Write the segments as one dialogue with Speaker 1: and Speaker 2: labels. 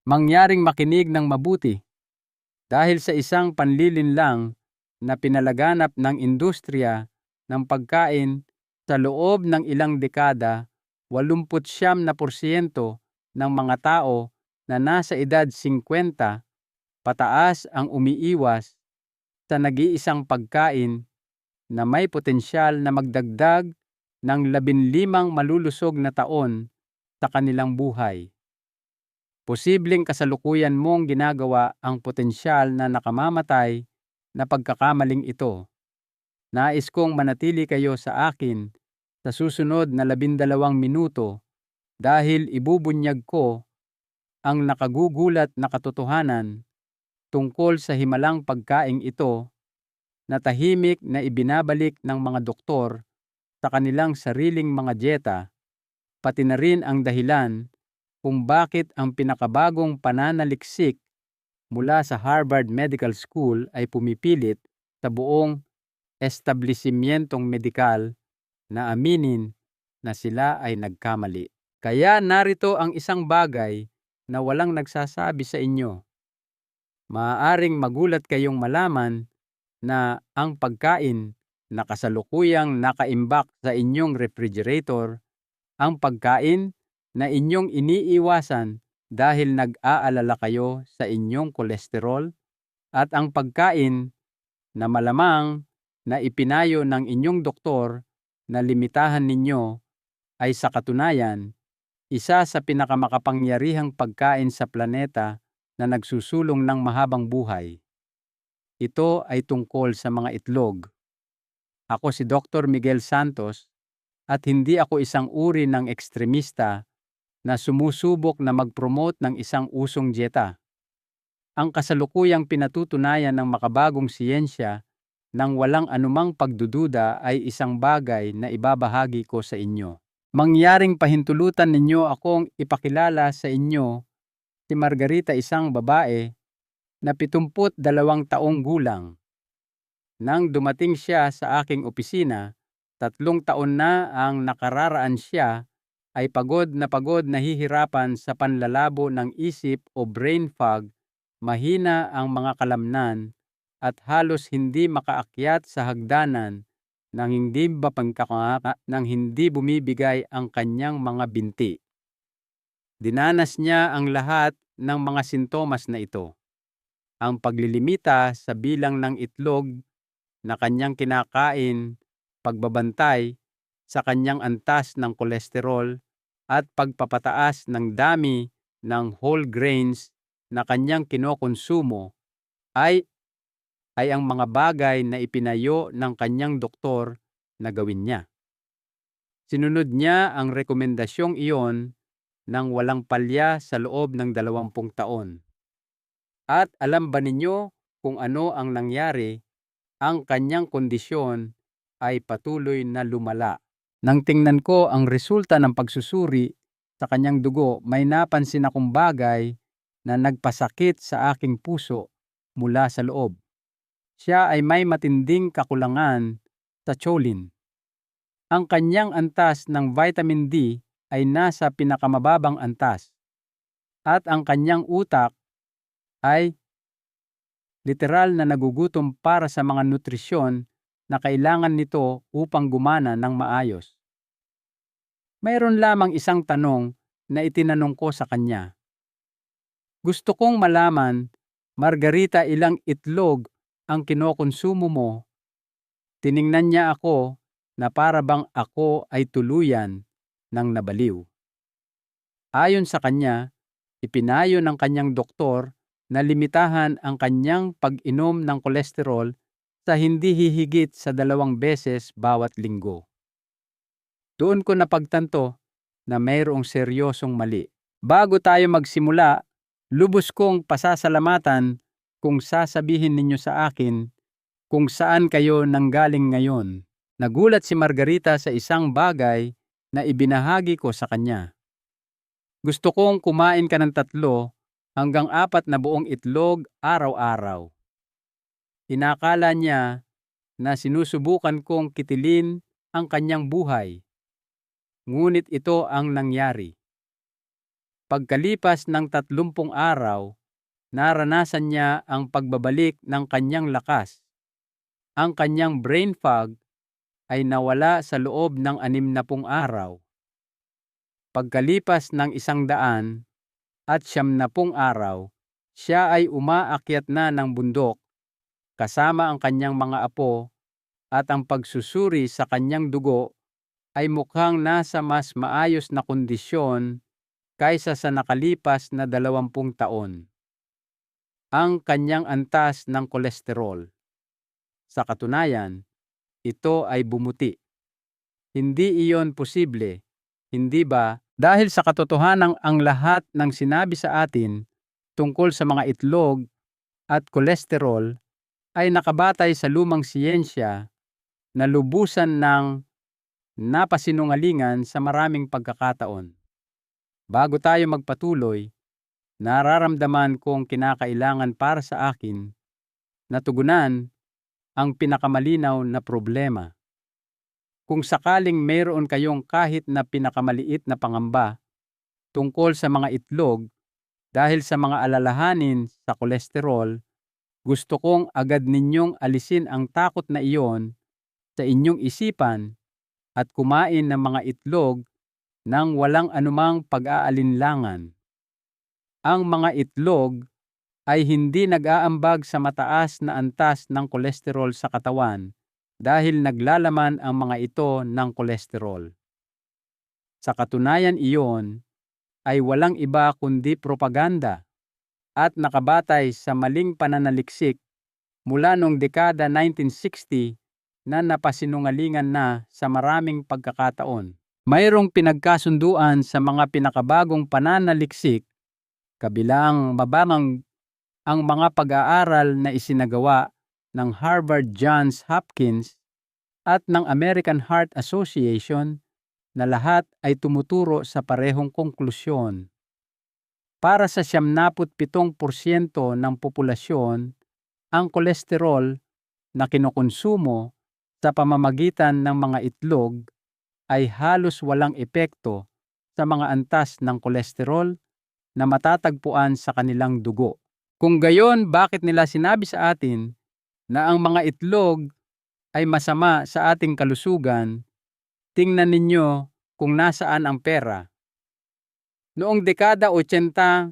Speaker 1: mangyaring makinig ng mabuti. Dahil sa isang panlilinlang na pinalaganap ng industriya ng pagkain sa loob ng ilang dekada, 89% ng mga tao na nasa edad 50 pataas ang umiiwas sa nag-iisang pagkain na may potensyal na magdagdag ng 15 malulusog na taon sa kanilang buhay. Posibleng kasalukuyan mong ginagawa ang potensyal na nakamamatay na pagkakamaling ito. Nais kong manatili kayo sa akin sa susunod na 12 minuto dahil ibubunyag ko ang nakagugulat na katotohanan tungkol sa himalang pagkaing ito na tahimik na ibinabalik ng mga doktor sa kanilang sariling mga dieta, pati na rin ang dahilan kung bakit ang pinakabagong pananaliksik mula sa Harvard Medical School ay pumipilit sa buong establisimyentong medikal na aminin na sila ay nagkamali. Kaya narito ang isang bagay na walang nagsasabi sa inyo. Maaaring magulat kayong malaman na ang pagkain na kasalukuyang nakaimbak sa inyong refrigerator, ang pagkain na inyong iniiwasan dahil nag-aalala kayo sa inyong kolesterol, at ang pagkain na malamang na ipinayo ng inyong doktor na limitahan ninyo ay sa katunayan isa sa pinakamakapangyarihang pagkain sa planeta na nagsusulong ng mahabang buhay. Ito ay tungkol sa mga itlog. Ako si Dr. Miguel Santos at hindi ako isang uri ng ekstremista na sumusubok na mag-promote ng isang usong dieta. Ang kasalukuyang pinatutunayan ng makabagong siyensya nang walang anumang pagdududa ay isang bagay na ibabahagi ko sa inyo. Mangyaring pahintulutan ninyo akong ipakilala sa inyo si Margarita, isang babae na 72 taong gulang. Nang dumating siya sa aking opisina, 3 taon na ang nakararaan siya ay pagod na nahihirapan sa panlalabo ng isip o brain fog, mahina ang mga kalamnan, at halos hindi makaakyat sa hagdanan nang hindi bumibigay ang kanyang mga binti. Dinanas niya ang lahat ng mga sintomas na ito. Ang paglilimita sa bilang ng itlog na kanyang kinakain, pagbabantay sa kanyang antas ng kolesterol, at pagpapataas ng dami ng whole grains na kanyang kinokonsumo ay ang mga bagay na ipinayo ng kanyang doktor na gawin niya. Sinunod niya ang rekomendasyong iyon nang walang palya sa loob ng 20 taon. At alam ba ninyo kung ano ang nangyari? Ang kanyang kondisyon ay patuloy na lumala. Nang tingnan ko ang resulta ng pagsusuri sa kanyang dugo, may napansin akong bagay na nagpasakit sa aking puso mula sa loob. Siya ay may matinding kakulangan sa choline. Ang kanyang antas ng vitamin D ay nasa pinakamababang antas, at ang kanyang utak ay literal na nagugutom para sa mga nutrisyon na kailangan nito upang gumana ng maayos. Mayroon lamang isang tanong na itinanong ko sa kanya. Gusto kong malaman, Margarita, ilang itlog ang kinokonsumo mo? Tiningnan niya ako na para bang ako ay tuluyan ng nabaliw. Ayon sa kanya, ipinayo ng kanyang doktor na limitahan ang kanyang pag-inom ng kolesterol sa hindi hihigit sa 2 beses bawat linggo. Doon ko napagtanto na mayroong seryosong mali. Bago tayo magsimula, lubos kong pasasalamatan kung sasabihin ninyo sa akin kung saan kayo nanggaling ngayon. Nagulat si Margarita sa isang bagay na ibinahagi ko sa kanya. Gusto kong kumain ka ng 3 hanggang 4 na buong itlog araw-araw. Inakala niya na sinusubukan kong kitilin ang kanyang buhay. Ngunit ito ang nangyari. Pagkalipas ng 30 araw, naranasan niya ang pagbabalik ng kanyang lakas. Ang kanyang brain fog ay nawala sa loob ng 60 araw. Pagkalipas ng 100 at 70 araw, siya ay umaakyat na ng bundok kasama ang kanyang mga apo at ang pagsusuri sa kanyang dugo ay mukhang nasa mas maayos na kondisyon kaysa sa nakalipas na 20 taon. Ang kanyang antas ng kolesterol. Sa katunayan, ito ay bumuti. Hindi iyon posible, hindi ba? Dahil sa katotohanang ang lahat ng sinabi sa atin tungkol sa mga itlog at kolesterol ay nakabatay sa lumang siyensya na lubusan ng napasinungalingan sa maraming pagkakataon. Bago tayo magpatuloy, nararamdaman kong kinakailangan para sa akin na tugunan ang pinakamalinaw na problema. Kung sakaling mayroon kayong kahit na pinakamaliit na pangamba tungkol sa mga itlog dahil sa mga alalahanin sa kolesterol, gusto kong agad ninyong alisin ang takot na iyon sa inyong isipan at kumain ng mga itlog nang walang anumang pag-aalinlangan. Ang mga itlog ay hindi nag-aambag sa mataas na antas ng kolesterol sa katawan dahil naglalaman ang mga ito ng kolesterol. Sa katunayan iyon ay walang iba kundi propaganda at nakabatay sa maling pananaliksik mula noong dekada 1960 na napasinungalingan na sa maraming pagkakataon. Mayroong pinagkasunduan sa mga pinakabagong pananaliksik kabilang mabangang ang mga pag-aaral na isinagawa ng Harvard Johns Hopkins at ng American Heart Association na lahat ay tumuturo sa parehong konklusyon. Para sa 77% ng populasyon, ang kolesterol na kinukonsumo sa pamamagitan ng mga itlog ay halos walang epekto sa mga antas ng kolesterol na matatagpuan sa kanilang dugo. Kung gayon, bakit nila sinabi sa atin na ang mga itlog ay masama sa ating kalusugan? Tingnan ninyo kung nasaan ang pera. Noong dekada 80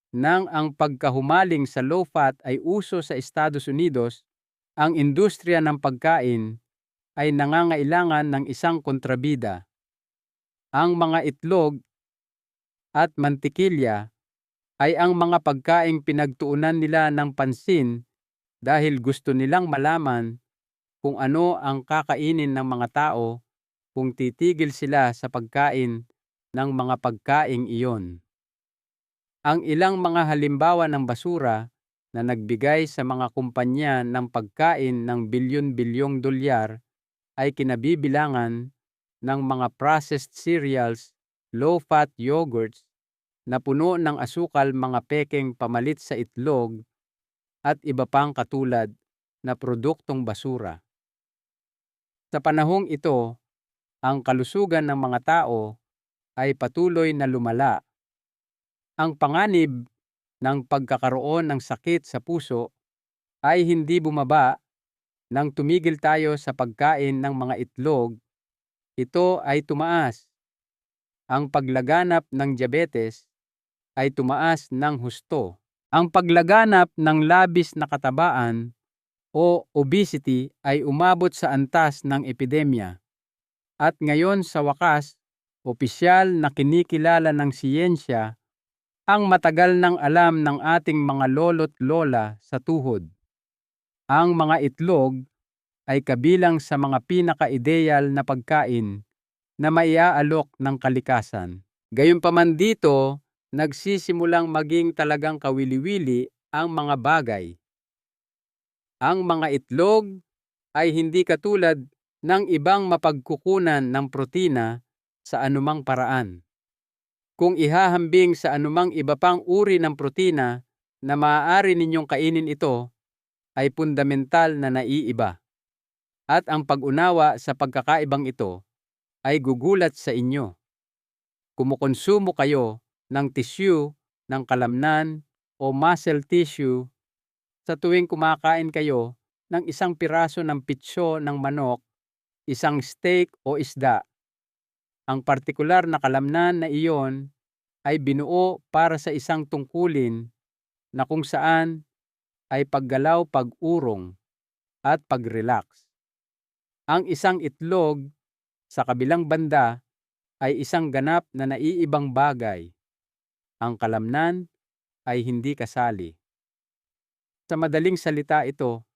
Speaker 1: nang ang pagkahumaling sa low-fat ay uso sa Estados Unidos, ang industriya ng pagkain ay nangangailangan ng isang kontrabida. Ang mga itlog at mantikilya ay ang mga pagkaing pinagtuunan nila ng pansin dahil gusto nilang malaman kung ano ang kakainin ng mga tao kung titigil sila sa pagkain ng mga pagkaing iyon. Ang ilang mga halimbawa ng basura na nagbigay sa mga kumpanya ng pagkain ng bilyon-bilyong dolyar ay kinabibilangan ng mga processed cereals, low-fat yogurts na puno ng asukal, mga pekeng pamalit sa itlog at iba pang katulad na produktong basura. Sa panahong ito, ang kalusugan ng mga tao ay patuloy na lumala. Ang panganib ng pagkakaroon ng sakit sa puso ay hindi bumaba nang tumigil tayo sa pagkain ng mga itlog. Ito ay tumaas. Ang paglaganap ng diabetes ay tumaas ng husto. Ang paglaganap ng labis na katabaan o obesity ay umabot sa antas ng epidemya. At ngayon sa wakas, opisyal na kinikilala ng siyensya ang matagal nang alam ng ating mga lolo't lola sa tuhod. Ang mga itlog ay kabilang sa mga pinaka-ideal na pagkain na maiaalok ng kalikasan. Gayunpaman dito, nagsisimulang maging talagang kawili-wili ang mga bagay. Ang mga itlog ay hindi katulad ng ibang mapagkukunan ng protina sa anumang paraan. Kung ihahambing sa anumang iba pang uri ng protina na maaari ninyong kainin, ito ay fundamental na naiiba. At ang pag-unawa sa pagkakaibang ito ay gugulat sa inyo. kumukonsumo kayo ng tissue ng kalamnan o muscle tissue sa tuwing kumakain kayo ng isang piraso ng pitso ng manok, isang steak o isda. Ang partikular na kalamnan na iyon ay binuo para sa isang tungkulin na kung saan ay paggalaw, pag-urong at pag-relax. Ang isang itlog sa kabilang banda ay isang ganap na naiibang bagay. Ang kalamnan ay hindi kasali. Sa madaling salita, ito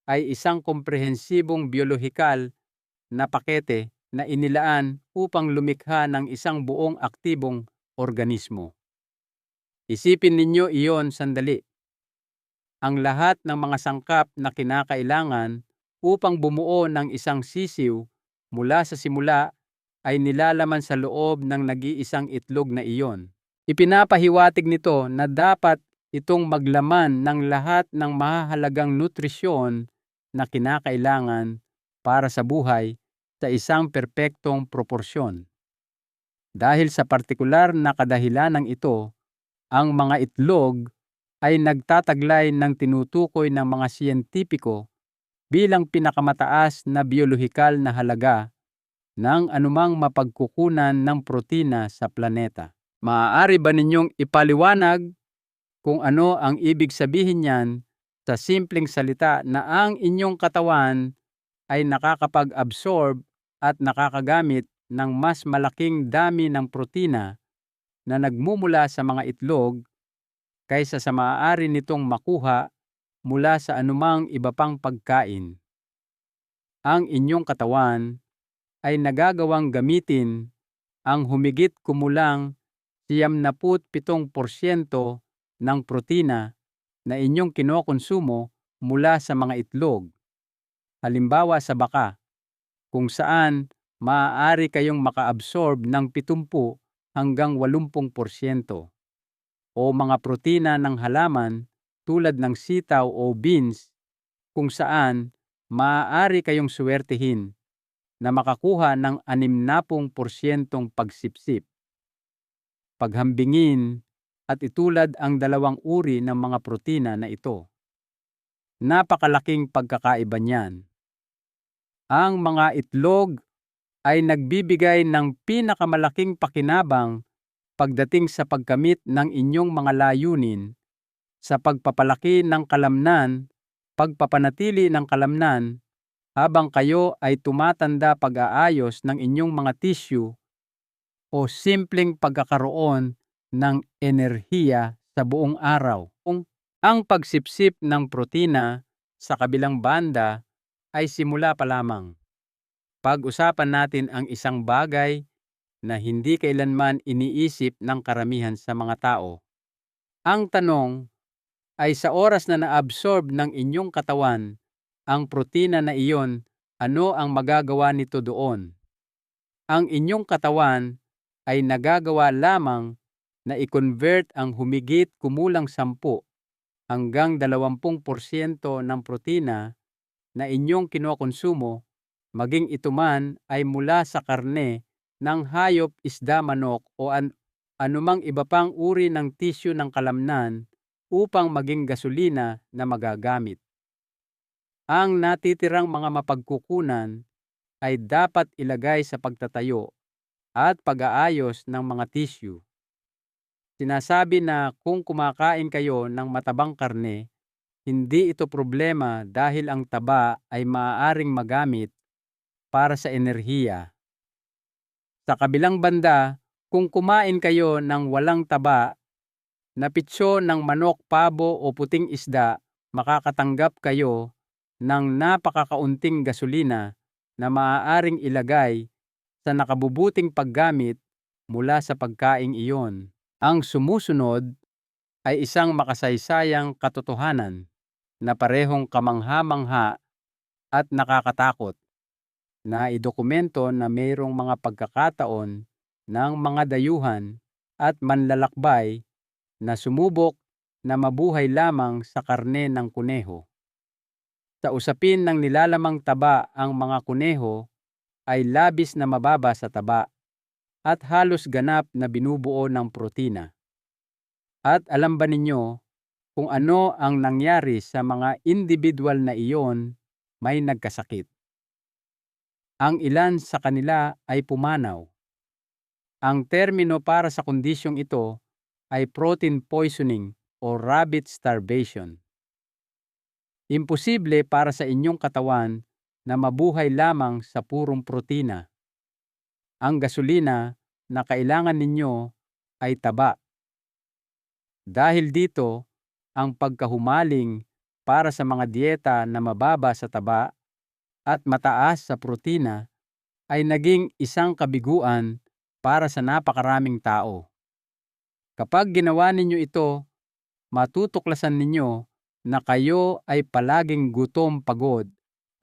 Speaker 1: ay isang komprehensibong biolohikal na pakete na inilaan upang lumikha ng isang buong aktibong organismo. Isipin ninyo iyon sandali. Ang lahat ng mga sangkap na kinakailangan upang bumuo ng isang sisiw mula sa simula ay nilalaman sa loob ng nag-iisang itlog na iyon. Ipinapahiwatig nito na dapat itong maglaman ng lahat ng mahahalagang nutrisyon na kinakailangan para sa buhay sa isang perpektong proporsyon. Dahil sa partikular na kadahilanang ito, ang mga itlog ay nagtataglay ng tinutukoy ng mga siyentipiko bilang pinakamataas na biolohikal na halaga ng anumang mapagkukunan ng protina sa planeta. Maaari ba ninyong ipaliwanag kung ano ang ibig sabihin niyan sa simpleng salita na ang inyong katawan ay nakakapag-absorb at nakakagamit ng mas malaking dami ng protina na nagmumula sa mga itlog kaysa sa maaari nitong makuha mula sa anumang iba pang pagkain? Ang inyong katawan ay nagagawang gamitin ang humigit kumulang 97% ng protina na inyong kinokonsumo mula sa mga itlog. Halimbawa sa baka, kung saan maaari kayong maka-absorb ng 70 hanggang 80%. O mga protina ng halaman tulad ng sitaw o beans, kung saan maaari kayong suwertihin na makakuha ng 60% pagsipsip. Paghambingin at itulad ang dalawang uri ng mga protina na ito. Napakalaking pagkakaiba niyan. Ang mga itlog ay nagbibigay ng pinakamalaking pakinabang pagdating sa pagkamit ng inyong mga layunin sa pagpapalaki ng kalamnan, pagpapanatili ng kalamnan, habang kayo ay tumatanda, pag-aayos ng inyong mga tissue o simpleng pagkakaroon ng enerhiya sa buong araw. Ang pagsipsip ng protina sa kabilang banda ay simula pa lamang. Pag-usapan natin ang isang bagay na hindi kailanman iniisip ng karamihan sa mga tao. Ang tanong ay, sa oras na na-absorb ng inyong katawan ang protina na iyon, ano ang magagawa nito doon? Ang inyong katawan ay nagagawa lamang na i-convert ang humigit kumulang 10 hanggang 20% ng protina na inyong kinokonsumo, maging ito man ay mula sa karne ng hayop, isda, manok o anumang iba pang uri ng tissue ng kalamnan upang maging gasolina na magagamit. Ang natitirang mga mapagkukunan ay dapat ilagay sa pagtatayo at pag-aayos ng mga tissue. Sinasabi na kung kumakain kayo ng matabang karne, hindi ito problema dahil ang taba ay maaaring magamit para sa enerhiya. Sa kabilang banda, kung kumain kayo ng walang taba na pitso ng manok, pabo o puting isda, makakatanggap kayo ng napakakaunting gasolina na maaaring ilagay sa nakabubuting paggamit mula sa pagkaing iyon. Ang sumusunod ay isang makasaysayang katotohanan na parehong kamangha-mangha at nakakatakot, na idokumento na mayroong mga pagkakataon ng mga dayuhan at manlalakbay na sumubok na mabuhay lamang sa karne ng kuneho. Sa usapin ng nilalamang taba, ang mga kuneho ay labis na mababa sa taba. at halos ganap na binubuo ng protina. At alam ba ninyo kung ano ang nangyari sa mga individual na iyon may nagkasakit? Ang ilan sa kanila ay pumanaw. Ang termino para sa kondisyong ito ay protein poisoning o rabbit starvation. Imposible para sa inyong katawan na mabuhay lamang sa purong protina. Ang gasolina na kailangan ninyo ay taba. Dahil dito, ang pagkahumaling para sa mga dieta na mababa sa taba at mataas sa protina ay naging isang kabiguan para sa napakaraming tao. Kapag ginawa ninyo ito, matutuklasan ninyo na kayo ay palaging gutom pagod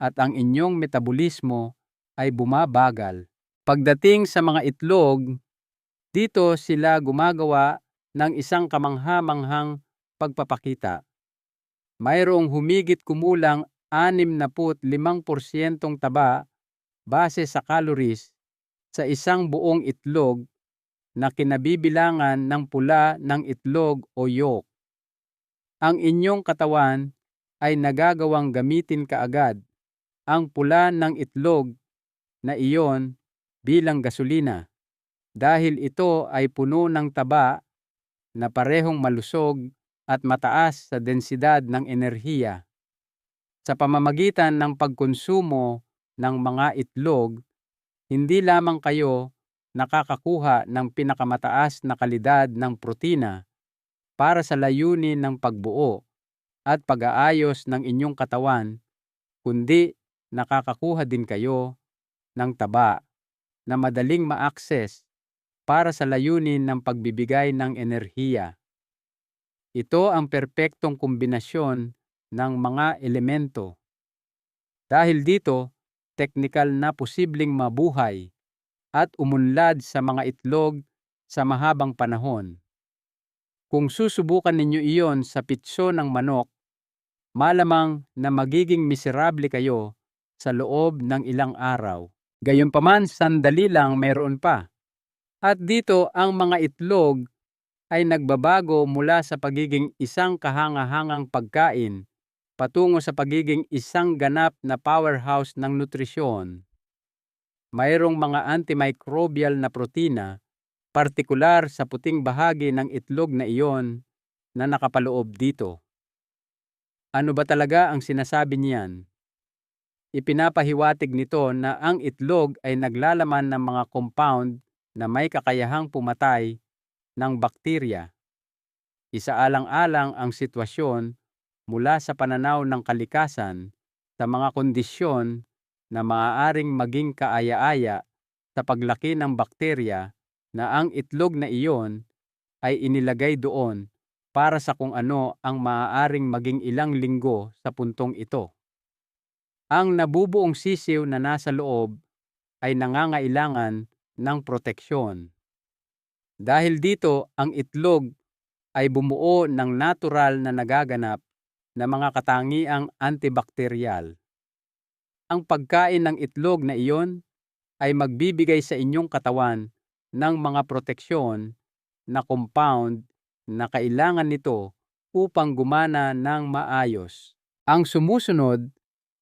Speaker 1: at ang inyong metabolismo ay bumabagal. Pagdating sa mga itlog, dito sila gumagawa ng isang kamangha-manghang pagpapakita. Mayroong humigit kumulang 65% taba base sa calories sa isang buong itlog na kinabibilangan ng pula ng itlog o yolk. Ang inyong katawan ay nagagawang gamitin kaagad ang pula ng itlog na iyon bilang gasolina dahil ito ay puno ng taba na parehong malusog at mataas sa densidad ng enerhiya. Sa pamamagitan ng pagkonsumo ng mga itlog, hindi lamang kayo nakakakuha ng pinakamataas na kalidad ng protina para sa layunin ng pagbuo at pag-aayos ng inyong katawan, kundi nakakakuha din kayo ng taba na madaling ma-access para sa layunin ng pagbibigay ng enerhiya. Ito ang perpektong kombinasyon ng mga elemento. Dahil dito, teknikal na posibleng mabuhay at umunlad sa mga itlog sa mahabang panahon. Kung susubukan ninyo iyon sa pitso ng manok, malamang na magiging miserable kayo sa loob ng ilang araw. Gayunpaman, sandali lang mayroon pa. At dito ang mga itlog ay nagbabago mula sa pagiging isang kahanga-hangang pagkain patungo sa pagiging isang ganap na powerhouse ng nutrisyon. Mayroong mga antimicrobial na protina, partikular sa puting bahagi ng itlog na iyon na nakapaloob dito. Ano ba talaga ang sinasabi niyan? Ipinapahiwatig nito na ang itlog ay naglalaman ng mga compound na may kakayahang pumatay ng bakterya. Isaalang-alang ang sitwasyon mula sa pananaw ng kalikasan sa mga kondisyon na maaaring maging kaaya-aya sa paglaki ng bakterya na ang itlog na iyon ay inilagay doon para sa kung ano ang maaaring maging ilang linggo sa puntong ito. Ang nabubuong sisiw na nasa loob ay nangangailangan ng proteksyon. Dahil dito, ang itlog ay bumuo ng natural na nagaganap na mga katangiang antibakteryal. Ang pagkain ng itlog na iyon ay magbibigay sa inyong katawan ng mga proteksyon na compound na kailangan nito upang gumana ng maayos. Ang sumusunod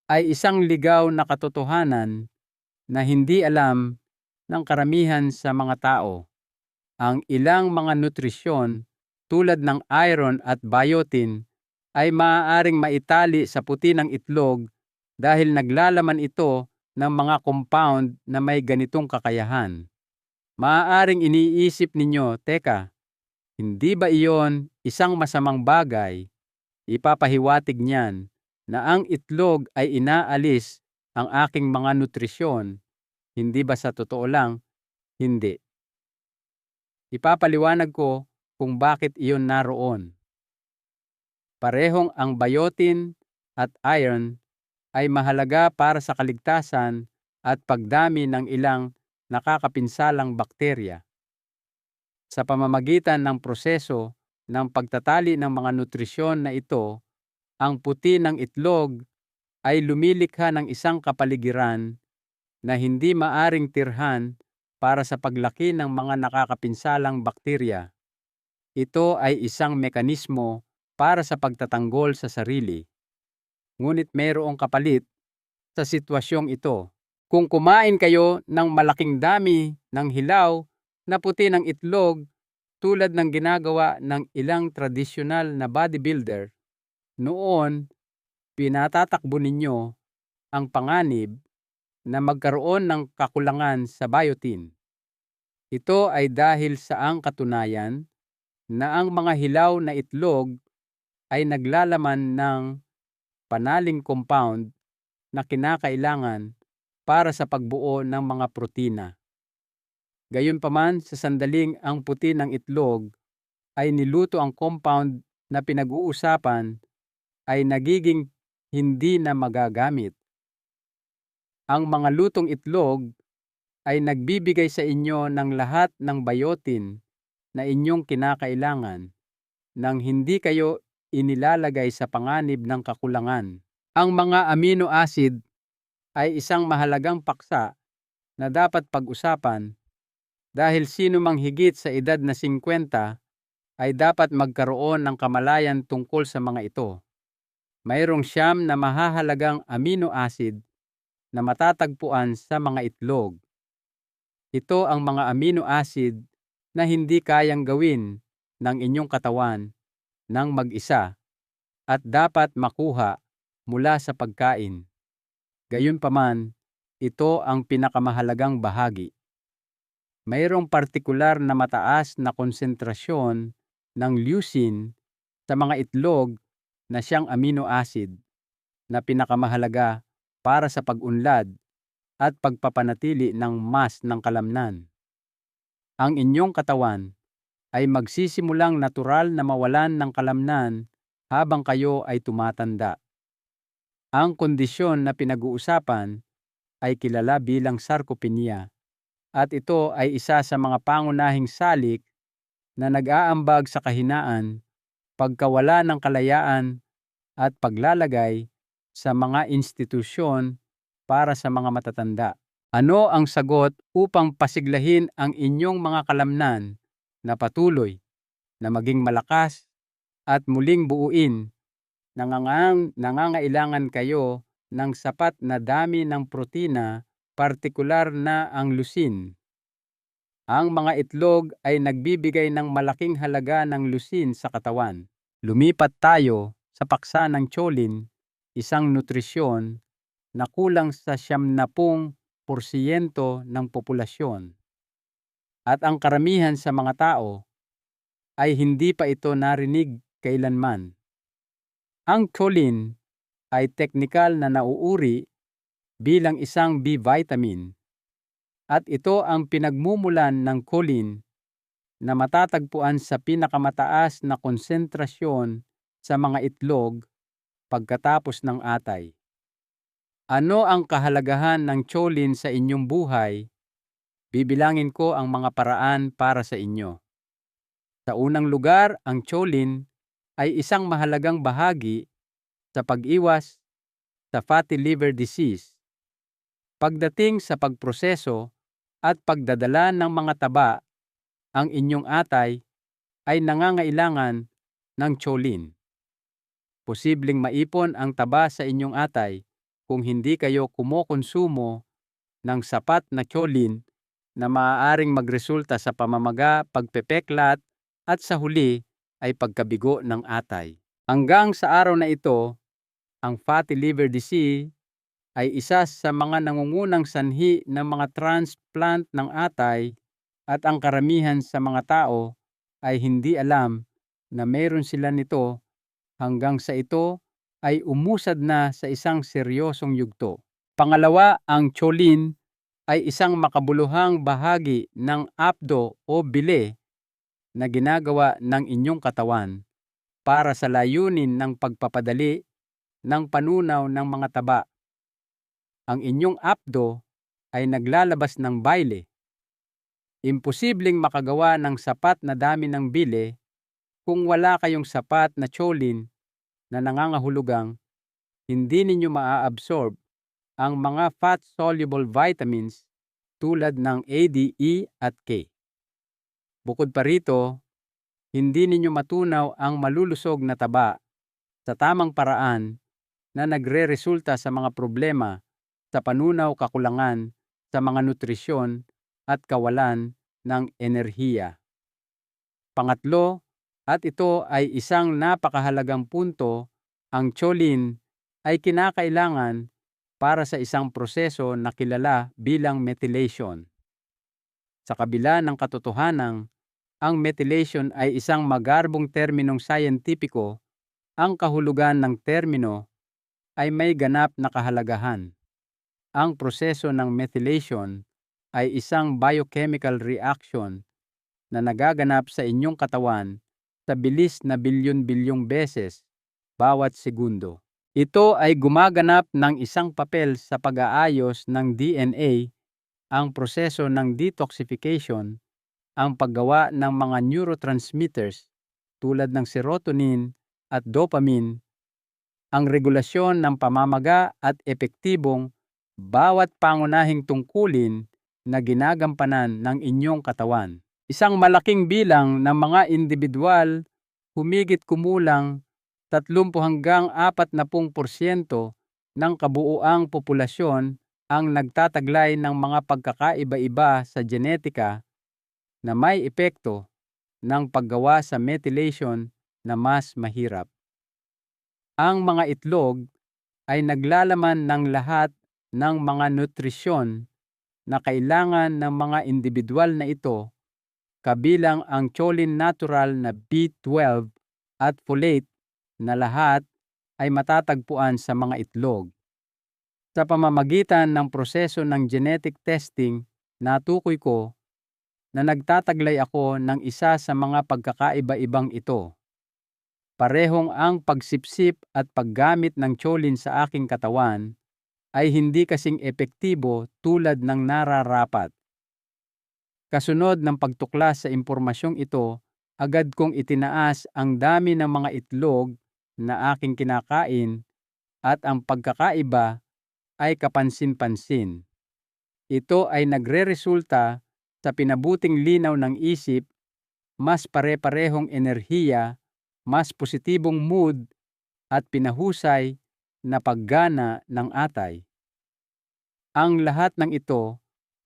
Speaker 1: ay isang ligaw na katotohanan na hindi alam ng karamihan sa mga tao. Ang ilang mga nutrisyon tulad ng iron at biotin ay maaaring maitali sa puti ng itlog dahil naglalaman ito ng mga compound na may ganitong kakayahan. Maaaring iniisip ninyo, teka, hindi ba iyon isang masamang bagay? Ipapahiwatig niyan na ang itlog ay inaalis ang aking mga nutrisyon. Hindi ba sa totoo lang? Hindi. Ipapaliwanag ko kung bakit iyon naroon. Parehong ang biotin at iron ay mahalaga para sa kaligtasan at pagdami ng ilang nakakapinsalang bakterya. Sa pamamagitan ng proseso ng pagtatali ng mga nutrisyon na ito, ang puti ng itlog ay lumilikha ng isang kapaligiran na hindi maaring tirhan para sa paglaki ng mga nakakapinsalang bakterya. Ito ay isang mekanismo para sa pagtatanggol sa sarili. Ngunit mayroong kapalit sa sitwasyong ito. Kung kumain kayo ng malaking dami ng hilaw na puti ng itlog tulad ng ginagawa ng ilang tradisyonal na bodybuilder, noon pinatatakbo ninyo ang panganib na magkaroon ng kakulangan sa biotin. Ito ay dahil sa ang katunayan na ang mga hilaw na itlog ay naglalaman ng panaling compound na kinakailangan para sa pagbuo ng mga protina. Gayunpaman, sa sandaling ang puti ng itlog ay niluto, ang compound na pinag-uusapan ay nagiging hindi na magagamit. Ang mga lutong itlog ay nagbibigay sa inyo ng lahat ng biotin na inyong kinakailangan nang hindi kayo inilalagay sa panganib ng kakulangan. Ang mga amino acid ay isang mahalagang paksa na dapat pag-usapan dahil sino mang higit sa edad na 50 ay dapat magkaroon ng kamalayan tungkol sa mga ito. Mayroong 9 na mahahalagang amino acid na matatagpuan sa mga itlog. Ito ang mga amino acid na hindi kayang gawin ng inyong katawan ng mag-isa at dapat makuha mula sa pagkain. Gayunpaman, ito ang pinakamahalagang bahagi. Mayroong partikular na mataas na konsentrasyon ng leucine sa mga itlog na siyang amino acid na pinakamahalaga para sa pag-unlad at pagpapanatili ng mas ng kalamnan. Ang inyong katawan ay magsisimulang natural na mawalan ng kalamnan habang kayo ay tumatanda. Ang kondisyon na pinag-uusapan ay kilala bilang sarcopenia at ito ay isa sa mga pangunahing salik na nag-aambag sa kahinaan, pagkawala ng kalayaan at paglalagay sa mga institusyon para sa mga matatanda. Ano ang sagot upang pasiglahin ang inyong mga kalamnan na patuloy na maging malakas at muling buuin? Nangangailangan kayo ng sapat na dami ng protina, partikular na ang leucine. Ang mga itlog ay nagbibigay ng malaking halaga ng leucine sa katawan. Lumipat tayo sa paksa ng choline, isang nutrisyon na kulang sa 70% ng populasyon. At ang karamihan sa mga tao ay hindi pa ito narinig kailanman. Ang choline ay teknikal na nauuri bilang isang B vitamin at ito ang pinagmumulan ng choline na matatagpuan sa pinakamataas na konsentrasyon sa mga itlog pagkatapos ng atay. Ano ang kahalagahan ng choline sa inyong buhay? Bibilangin ko ang mga paraan para sa inyo. Sa unang lugar, ang choline ay isang mahalagang bahagi sa pag-iwas sa fatty liver disease. Pagdating sa pagproseso at pagdadala ng mga taba, ang inyong atay ay nangangailangan ng choline. Posibleng maipon ang taba sa inyong atay kung hindi kayo kumokonsumo ng sapat na choline na maaaring magresulta sa pamamaga, pagpepeklat at sa huli ay pagkabigo ng atay. Hanggang sa araw na ito, ang fatty liver disease ay isa sa mga nangungunang sanhi ng mga transplant ng atay at ang karamihan sa mga tao ay hindi alam na mayroon sila nito hanggang sa ito ay umusad na sa isang seryosong yugto. Pangalawa, ang choline ay isang makabuluhang bahagi ng apdo o bile na ginagawa ng inyong katawan para sa layunin ng pagpapadali ng panunaw ng mga taba. Ang inyong apdo ay naglalabas ng bile. Imposibleng makagawa ng sapat na dami ng bile kung wala kayong sapat na choline na nangangahulugang hindi ninyo maa-absorb ang mga fat-soluble vitamins tulad ng A, D, E at K. Bukod pa rito, hindi ninyo matunaw ang malulusog na taba sa tamang paraan na nagre-resulta sa mga problema sa panunaw, kakulangan sa mga nutrisyon at kawalan ng enerhiya. Pangatlo, at ito ay isang napakahalagang punto, ang choline ay kinakailangan para sa isang proseso na kilala bilang methylation. Sa kabila ng katotohanang ang methylation ay isang magarbong terminong sayentipiko, ang kahulugan ng termino ay may ganap na kahalagahan. Ang proseso ng methylation ay isang biochemical reaction na nagaganap sa inyong katawan sa bilis na bilyon-bilyong beses bawat segundo. Ito ay gumaganap ng isang papel sa pag-aayos ng DNA, ang proseso ng detoxification, ang paggawa ng mga neurotransmitters tulad ng serotonin at dopamine, ang regulasyon ng pamamaga at epektibong bawat pangunahing tungkulin na ginagampanan ng inyong katawan. Isang malaking bilang ng mga individual, humigit kumulang 30 hanggang 40% ng kabuuang populasyon ang nagtataglay ng mga pagkakaiba-iba sa genetika na may epekto ng paggawa sa methylation na mas mahirap. Ang mga itlog ay naglalaman ng lahat ng mga nutrisyon na kailangan ng mga individual na ito, kabilang ang choline natural na B12 at folate na lahat ay matatagpuan sa mga itlog. Sa pamamagitan ng proseso ng genetic testing, natukoy ko na nagtataglay ako ng isa sa mga pagkakaiba-ibang ito. Parehong ang pagsipsip at paggamit ng choline sa aking katawan ay hindi kasing epektibo tulad ng nararapat. Kasunod ng pagtuklas sa impormasyong ito, agad kong itinaas ang dami ng mga itlog na aking kinakain at ang pagkakaiba ay kapansin-pansin. Ito ay nagre-resulta sa pinabuting linaw ng isip, mas pare-parehong enerhiya, mas positibong mood at pinahusay na paggana ng atay. Ang lahat ng ito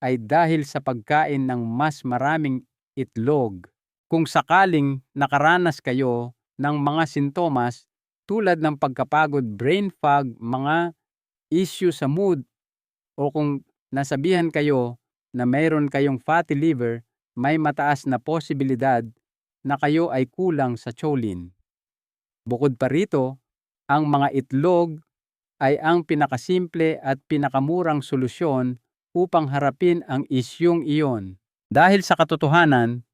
Speaker 1: ay dahil sa pagkain ng mas maraming itlog. Kung sakaling nakaranas kayo ng mga sintomas tulad ng pagkapagod, brain fog, mga issue sa mood, o kung nasabihan kayo na mayroon kayong fatty liver, may mataas na posibilidad na kayo ay kulang sa choline. Bukod pa rito, ang mga itlog ay ang pinakasimple at pinakamurang solusyon upang harapin ang isyung iyon. Dahil sa katotohanan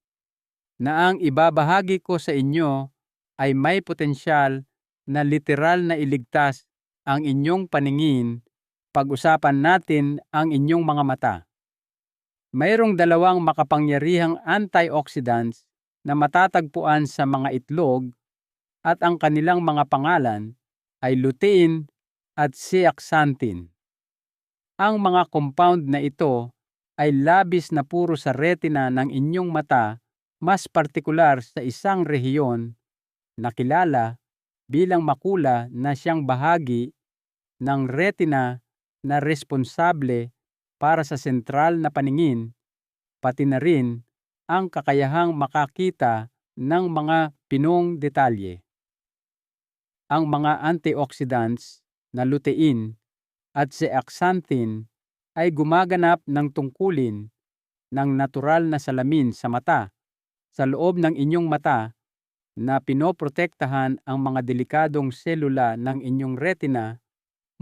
Speaker 1: na ang ibabahagi ko sa inyo ay may potensyal na literal na iligtas ang inyong paningin, pag-usapan natin ang inyong mga mata. Mayroong dalawang makapangyarihang antioxidants na matatagpuan sa mga itlog at ang kanilang mga pangalan ay lutein at zeaxanthin. Ang mga compound na ito ay labis na puro sa retina ng inyong mata, mas partikular sa isang rehiyon na kilala bilang makula na siyang bahagi ng retina na responsable para sa sentral na paningin, pati na rin ang kakayahang makakita ng mga pinong detalye. Ang mga antioxidants na lutein at zeaxanthin ay gumaganap ng tungkulin ng natural na salamin sa mata, sa loob ng inyong mata, na pinoprotektahan ang mga delikadong selula ng inyong retina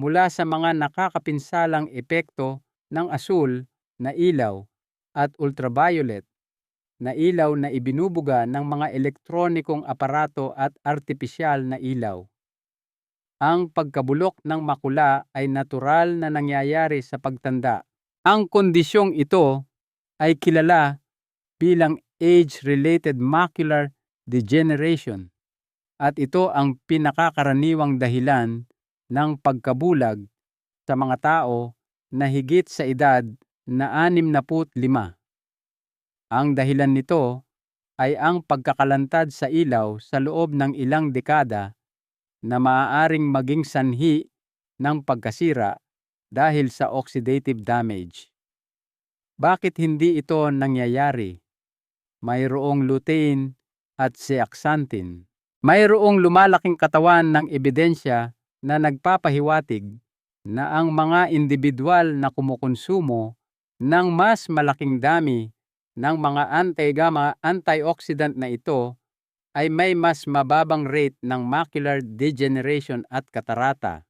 Speaker 1: mula sa mga nakakapinsalang epekto ng asul na ilaw at ultraviolet na ilaw na ibinubuga ng mga elektronikong aparato at artipisyal na ilaw. Ang pagkabulok ng makula ay natural na nangyayari sa pagtanda. Ang kondisyong ito ay kilala bilang age-related macular degeneration at ito ang pinakakaraniwang dahilan ng pagkabulag sa mga tao na higit sa edad na 65. Ang dahilan nito ay ang pagkakalantad sa ilaw sa loob ng ilang dekada na maaaring maging sanhi ng pagkasira dahil sa oxidative damage. Bakit hindi ito nangyayari? Mayroong lutein at zeaxanthin. Mayroong lumalaking katawan ng ebidensya na nagpapahiwatig na ang mga individual na kumukonsumo ng mas malaking dami ng mga anti-gamma antioxidant na ito ay may mas mababang rate ng macular degeneration at katarata.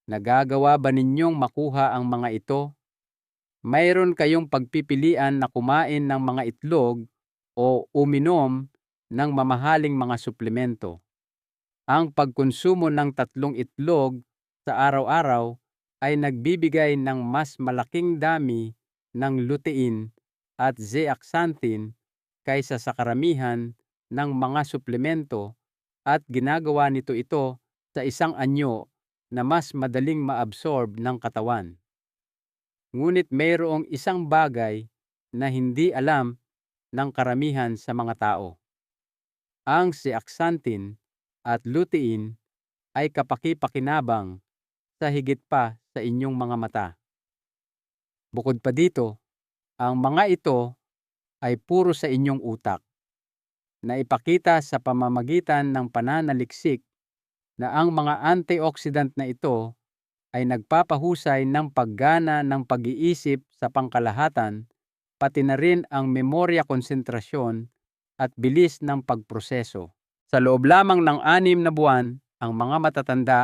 Speaker 1: Nagagawa ba ninyong makuha ang mga ito? Mayroon kayong pagpipilian na kumain ng mga itlog o uminom ng mamahaling mga suplemento. Ang pagkonsumo ng 3 itlog sa araw-araw ay nagbibigay ng mas malaking dami ng lutein at zeaxanthin kaysa sa karamihan ng mga suplemento at ginagawa nito ito sa isang anyo na mas madaling maabsorb ng katawan. Ngunit mayroong isang bagay na hindi alam ng karamihan sa mga tao. Ang zeaxanthin at lutein ay kapaki-pakinabang sa higit pa sa inyong mga mata. Bukod pa dito, ang mga ito ay puro sa inyong utak, na ipakita sa pamamagitan ng pananaliksik na ang mga antioxidant na ito ay nagpapahusay ng paggana ng pag-iisip sa pangkalahatan, pati na rin ang memorya, konsentrasyon at bilis ng pagproseso. Sa loob lamang ng 6 na buwan, ang mga matatanda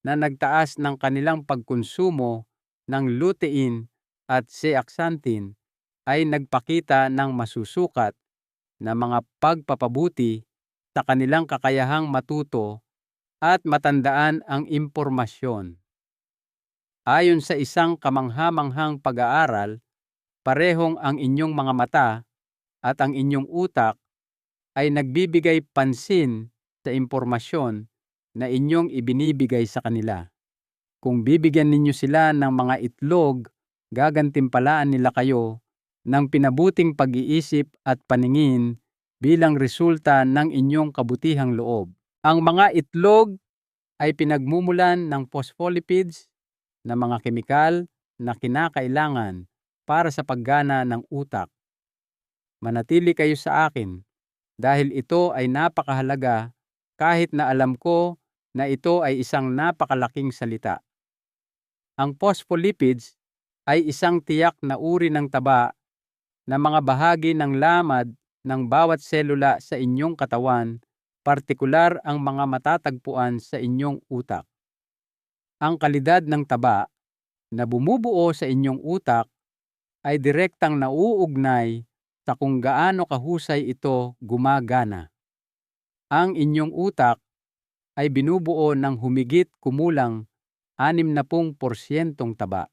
Speaker 1: na nagtaas ng kanilang pagkonsumo ng lutein at zeaxanthin ay nagpakita ng masusukat na mga pagpapabuti sa kanilang kakayahang matuto at matandaan ang impormasyon. Ayon sa isang kamangha-manghang pag-aaral, parehong ang inyong mga mata at ang inyong utak ay nagbibigay pansin sa impormasyon na inyong ibinibigay sa kanila. Kung bibigyan ninyo sila ng mga itlog, gagantimpalaan nila kayo ng pinabuting pag-iisip at paningin bilang resulta ng inyong kabutihang loob. Ang mga itlog ay pinagmumulan ng phospholipids na mga kemikal na kinakailangan para sa paggana ng utak. Manatili kayo sa akin dahil ito ay napakahalaga kahit na alam ko na ito ay isang napakalaking salita. Ang phospholipids ay isang tiyak na uri ng taba na mga bahagi ng lamad ng bawat selula sa inyong katawan, partikular ang mga matatagpuan sa inyong utak. Ang kalidad ng taba na bumubuo sa inyong utak ay direktang nauugnay sa kung gaano kahusay ito gumagana. Ang inyong utak ay binubuo ng humigit kumulang 60% taba.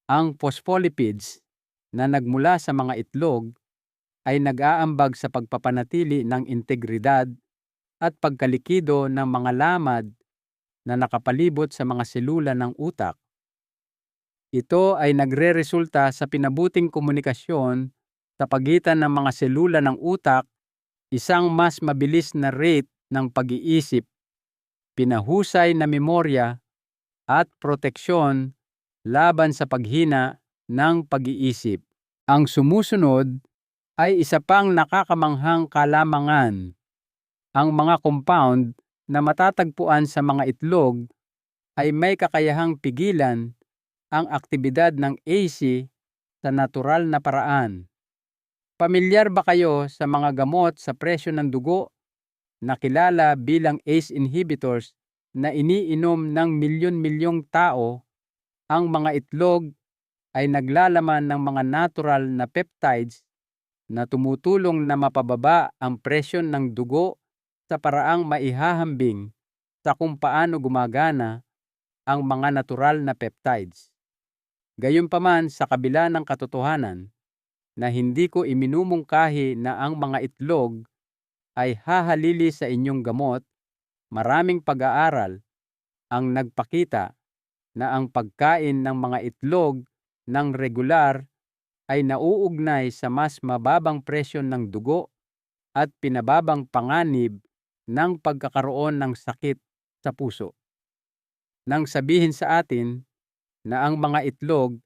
Speaker 1: Ang phospholipids na nagmula sa mga itlog ay nag-aambag sa pagpapanatili ng integridad at pagkalikido ng mga lamad na nakapalibot sa mga selula ng utak. Ito ay nagreresulta sa pinabuting komunikasyon sa pagitan ng mga selula ng utak, isang mas mabilis na rate ng pag-iisip, pinahusay na memorya at proteksyon laban sa paghina ng pag-iisip. Ang sumusunod ay isa pang nakakamanghang kalamangan. Ang mga compound na matatagpuan sa mga itlog ay may kakayahang pigilan ang aktibidad ng AC sa natural na paraan. Pamilyar ba kayo sa mga gamot sa presyo ng dugo na kilala bilang ACE inhibitors na iniinom ng milyon-milyong tao? Ang mga itlog ay naglalaman ng mga natural na peptides na tumutulong na mapababa ang presyon ng dugo sa paraang maihahambing sa kung paano gumagana ang mga natural na peptides. Gayunpaman, sa kabila ng katotohanan na hindi ko iminumungkahi na ang mga itlog ay hahalili sa inyong gamot, maraming pag-aaral ang nagpakita na ang pagkain ng mga itlog ng regular ay nauugnay sa mas mababang presyon ng dugo at pinababang panganib ng pagkakaroon ng sakit sa puso. Nang sabihin sa atin na ang mga itlog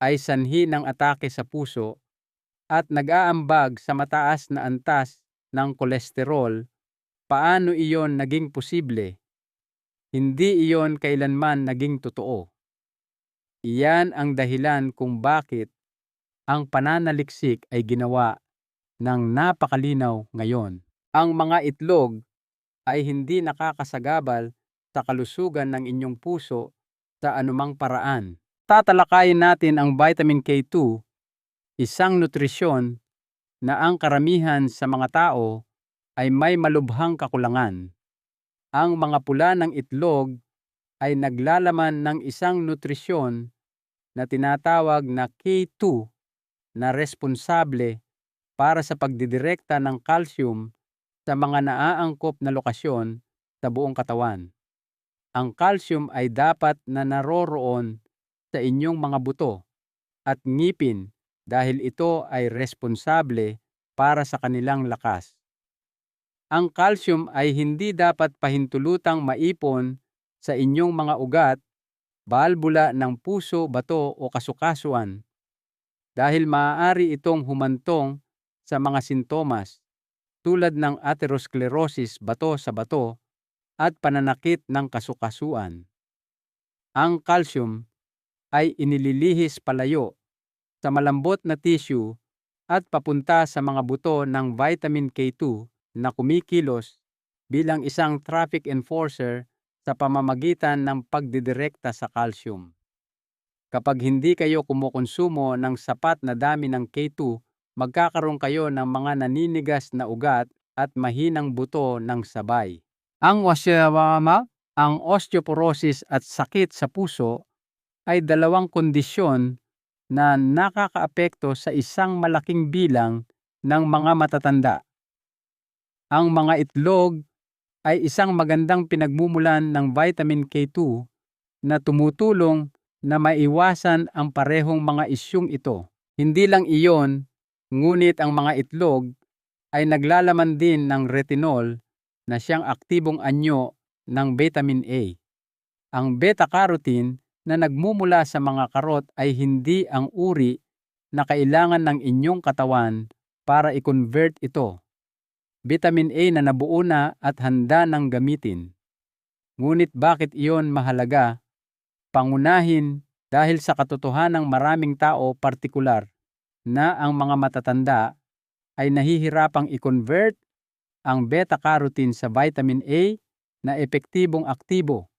Speaker 1: ay sanhi ng atake sa puso at nag-aambag sa mataas na antas ng kolesterol, paano iyon naging posible? Hindi iyon kailanman naging totoo. Iyan ang dahilan kung bakit ang pananaliksik ay ginawa ng napakalinaw ngayon. Ang mga itlog ay hindi nakakasagabal sa kalusugan ng inyong puso sa anumang paraan. Tatalakayin natin ang vitamin K2, isang nutrisyon na ang karamihan sa mga tao ay may malubhang kakulangan. Ang mga pula ng itlog ay naglalaman ng isang nutrisyon na tinatawag na K2 na responsable para sa pagdidirekta ng calcium sa mga naaangkop na lokasyon sa buong katawan. Ang calcium ay dapat na naroroon sa inyong mga buto at ngipin dahil ito ay responsable para sa kanilang lakas. Ang calcium ay hindi dapat pahintulutang maipon sa inyong mga ugat, balbula ng puso, bato o kasukasuan dahil maaari itong humantong sa mga sintomas tulad ng atherosclerosis, bato sa bato at pananakit ng kasukasuan. Ang calcium ay inililihis palayo sa malambot na tissue at papunta sa mga buto ng vitamin K2 na kumikilos bilang isang traffic enforcer sa pamamagitan ng pagdidirekta sa calcium. Kapag hindi kayo kumukonsumo ng sapat na dami ng K2, magkakaroon kayo ng mga naninigas na ugat at mahinang buto ng sabay. Ang wasiyawama, ang osteoporosis at sakit sa puso ay dalawang kondisyon na nakakaapekto sa isang malaking bilang ng mga matatanda. Ang mga itlog ay isang magandang pinagmumulan ng vitamin K2 na tumutulong na maiwasan ang parehong mga isyung ito. Hindi lang iyon, ngunit ang mga itlog ay naglalaman din ng retinol na siyang aktibong anyo ng vitamin A. Ang beta-carotene na nagmumula sa mga karot ay hindi ang uri na kailangan ng inyong katawan para i-convert ito. Vitamin A na nabuo na at handa ng gamitin. Ngunit bakit iyon mahalaga? Pangunahin dahil sa katotohanang maraming tao, partikular na ang mga matatanda, ay nahihirapang i-convert ang beta-carotene sa vitamin A na epektibong aktibo.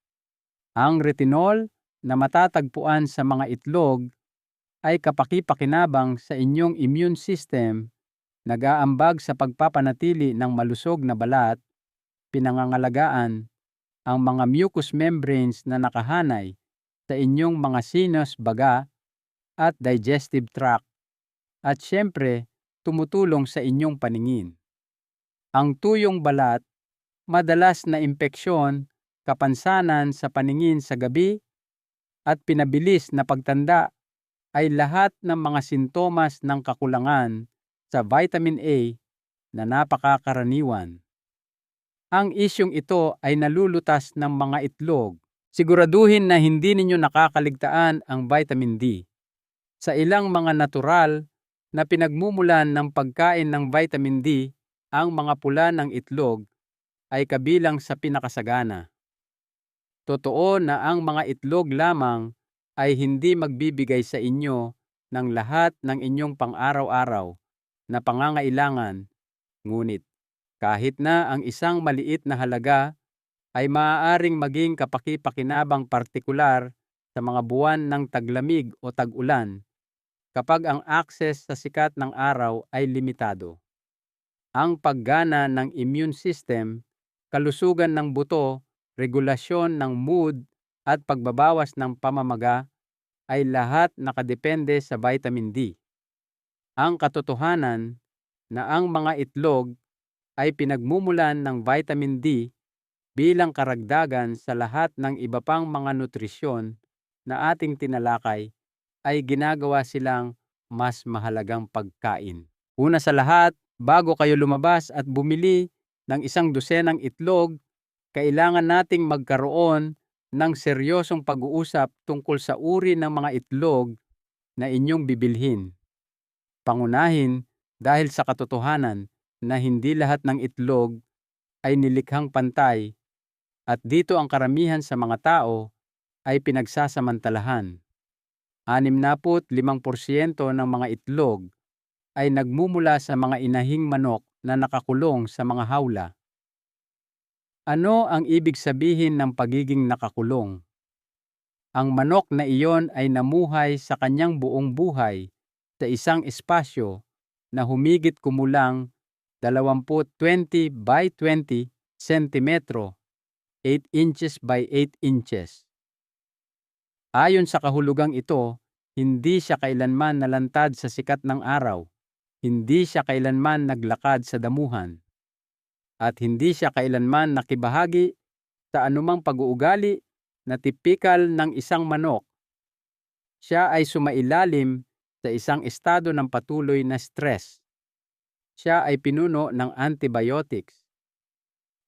Speaker 1: Ang retinol na matatagpuan sa mga itlog ay kapaki-pakinabang sa inyong immune system, nag-aambag sa pagpapanatili ng malusog na balat, pinangangalagaan ang mga mucous membranes na nakahanay sa inyong mga sinus, baga at digestive tract, at siyempre tumutulong sa inyong paningin. Ang tuyong balat, madalas na impeksyon, kapansanan sa paningin sa gabi at pinabilis na pagtanda ay lahat ng mga sintomas ng kakulangan sa vitamin A na napakakaraniwan. Ang isyung ito ay nalulutas ng mga itlog. Siguraduhin na hindi ninyo nakakaligtaan ang vitamin D. Sa ilang mga natural na pinagmumulan ng pagkain ng vitamin D, ang mga pula ng itlog ay kabilang sa pinakasagana. Totoo na ang mga itlog lamang ay hindi magbibigay sa inyo ng lahat ng inyong pang-araw-araw na pangangailangan, ngunit kahit na ang isang maliit na halaga ay maaaring maging kapaki-pakinabang, partikular sa mga buwan ng taglamig o tag-ulan kapag ang access sa sikat ng araw ay limitado. Ang paggana ng immune system, kalusugan ng buto, regulasyon ng mood at pagbabawas ng pamamaga ay lahat nakadepende sa vitamin D. Ang katotohanan na ang mga itlog ay pinagmumulan ng vitamin D bilang karagdagan sa lahat ng iba pang mga nutrisyon na ating tinalakay ay ginagawa silang mas mahalagang pagkain. Una sa lahat, bago kayo lumabas at bumili ng 1 dosenang itlog, kailangan nating magkaroon ng seryosong pag-uusap tungkol sa uri ng mga itlog na inyong bibilhin. Pangunahin, dahil sa katotohanan na hindi lahat ng itlog ay nilikhang pantay at dito ang karamihan sa mga tao ay pinagsasamantalahan. 65% ng mga itlog ay nagmumula sa mga inahing manok na nakakulong sa mga hawla. Ano ang ibig sabihin ng pagiging nakakulong? Ang manok na iyon ay namuhay sa kanyang buong buhay sa isang espasyo na humigit kumulang 20 by 20 sentimetro, 8 inches by 8 inches. Ayon sa kahulugang ito, hindi siya kailanman nalantad sa sikat ng araw, hindi siya kailanman naglakad sa damuhan, at hindi siya kailanman nakibahagi sa anumang pag-uugali na tipikal ng isang manok. Siya ay sumailalim sa isang estado ng patuloy na stress. Siya ay pinuno ng antibiotics.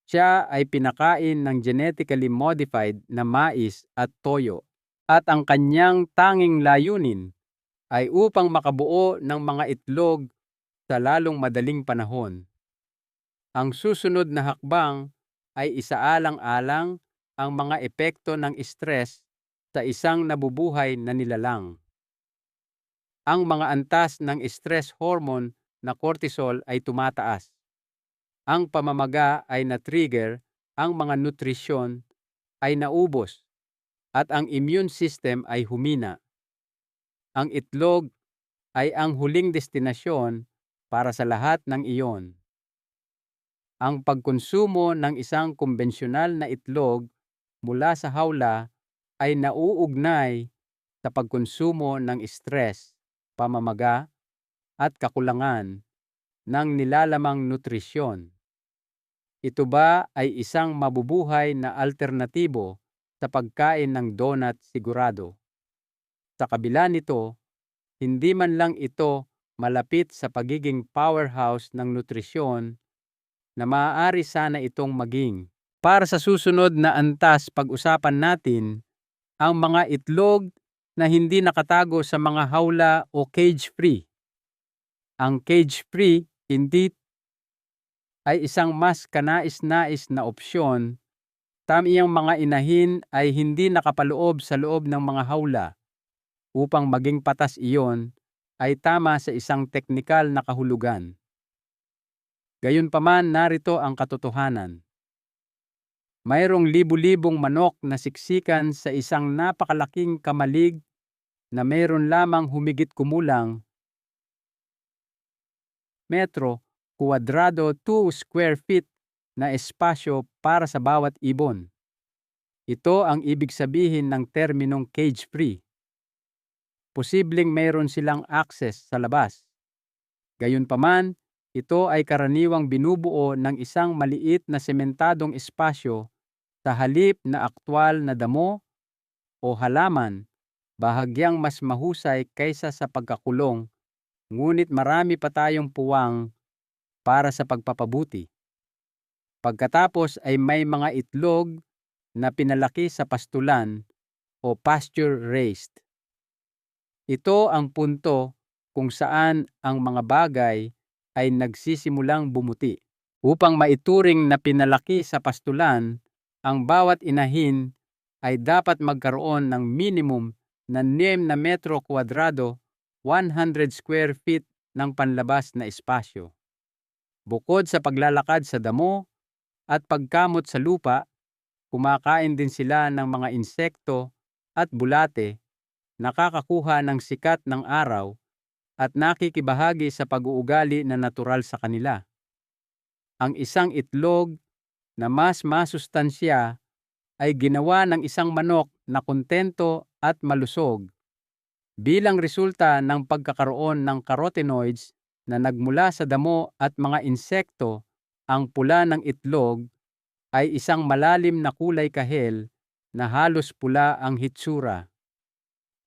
Speaker 1: Siya ay pinakain ng genetically modified na mais at toyo. At ang kanyang tanging layunin ay upang makabuo ng mga itlog sa lalong madaling panahon. Ang susunod na hakbang ay isaalang-alang ang mga epekto ng stress sa isang nabubuhay na nilalang. Ang mga antas ng stress hormone na cortisol ay tumataas. Ang pamamaga ay na-trigger, ang mga nutrisyon ay naubos, at ang immune system ay humina. Ang itlog ay ang huling destinasyon para sa lahat ng iyon. Ang pagkonsumo ng isang kumbensyonal na itlog mula sa hawla ay nauugnay sa pagkonsumo ng stress, pamamaga, at kakulangan ng nilalamang nutrisyon. Ito ba ay isang mabubuhay na alternatibo sa pagkain ng donut sigurado? Sa kabila nito, hindi man lang ito malapit sa pagiging powerhouse ng nutrisyon na maaari sana itong maging. Para sa susunod na antas, pag-usapan natin ang mga itlog na hindi nakatago sa mga hawla o cage-free. Ang cage-free hindi ay isang mas kanais-nais na opsyon. Tamiyang mga inahin ay hindi nakapaloob sa loob ng mga hawla. Upang maging patas iyon ay tama sa isang teknikal na kahulugan. Gayunpaman, narito ang katotohanan. Mayroong libu-libong manok na siksikan sa isang napakalaking kamalig na mayroon lamang humigit kumulang metro kuwadrado 2 square feet na espasyo para sa bawat ibon. Ito ang ibig sabihin ng terminong cage-free. Posibleng mayroon silang access sa labas. Gayunpaman, ito ay karaniwang binubuo ng isang maliit na sementadong espasyo sa halip na aktwal na damo o halaman, bahagyang mas mahusay kaysa sa pagkakulong, ngunit marami pa tayong puwang para sa pagpapabuti. Pagkatapos ay may mga itlog na pinalaki sa pastulan o pasture-raised. Ito ang punto kung saan ang mga bagay ay nagsisimulang bumuti. Upang maituring na pinalaki sa pastulan, ang bawat inahin ay dapat magkaroon ng minimum na 9 na metro kwadrado, 100 square feet ng panlabas na espasyo. Bukod sa paglalakad sa damo at pagkamot sa lupa, kumakain din sila ng mga insekto at bulate, nakakakuha ng sikat ng araw, at nakikibahagi sa pag-uugali na natural sa kanila. Ang isang itlog na mas masustansya ay ginawa ng isang manok na kontento at malusog. Bilang resulta ng pagkakaroon ng carotenoids na nagmula sa damo at mga insekto, ang pula ng itlog ay isang malalim na kulay kahel na halos pula ang hitsura.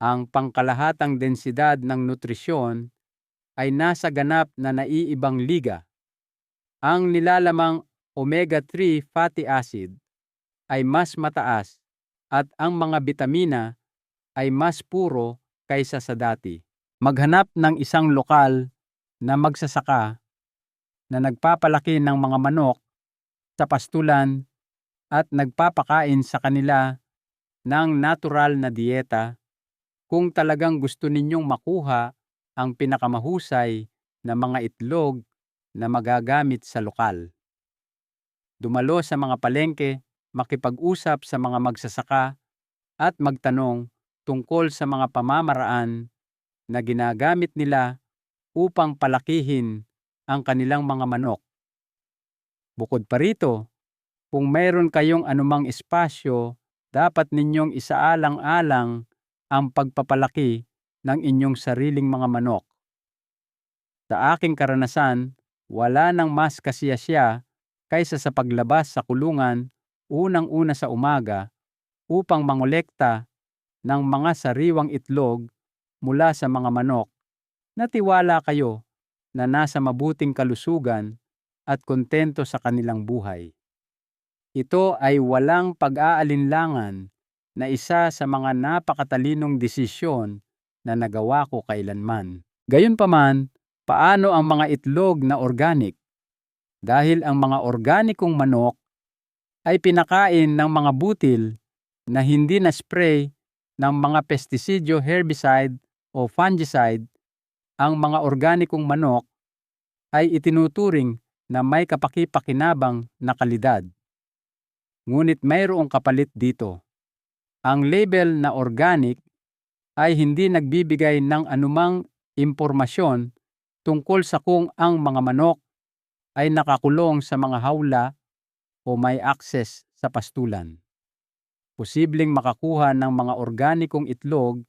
Speaker 1: Ang pangkalahatang densidad ng nutrisyon ay nasa ganap na naiibang liga. Ang nilalamang omega-3 fatty acid ay mas mataas at ang mga bitamina ay mas puro kaysa sa dati. Maghanap ng isang lokal na magsasaka na nagpapalaki ng mga manok sa pastulan at nagpapakain sa kanila ng natural na dieta kung talagang gusto ninyong makuha ang pinakamahusay na mga itlog na magagamit sa lokal. Dumalo sa mga palengke, makipag-usap sa mga magsasaka at magtanong tungkol sa mga pamamaraan na ginagamit nila upang palakihin ang kanilang mga manok. Bukod pa rito, kung mayroon kayong anumang espasyo, dapat ninyong isaalang-alang ang pagpapalaki ng inyong sariling mga manok. Sa aking karanasan, wala nang mas kasiyasiya kaysa sa paglabas sa kulungan unang-una sa umaga upang mangolekta ng mga sariwang itlog mula sa mga manok na tiwala kayo na nasa mabuting kalusugan at kontento sa kanilang buhay. Ito ay walang pag-aalinlangan na isa sa mga napakatalinong desisyon na nagawa ko kailanman. Gayunpaman, paano ang mga itlog na organic? Dahil ang mga organikong manok ay pinakain ng mga butil na hindi na-spray ng mga pestisidyo, herbicide o fungicide, ang mga organikong manok ay itinuturing na may kapaki-pakinabang na kalidad. Ngunit mayroong kapalit dito. Ang label na organic ay hindi nagbibigay ng anumang impormasyon tungkol sa kung ang mga manok ay nakakulong sa mga hawla o may access sa pastulan. Posibleng makakuha ng mga organikong itlog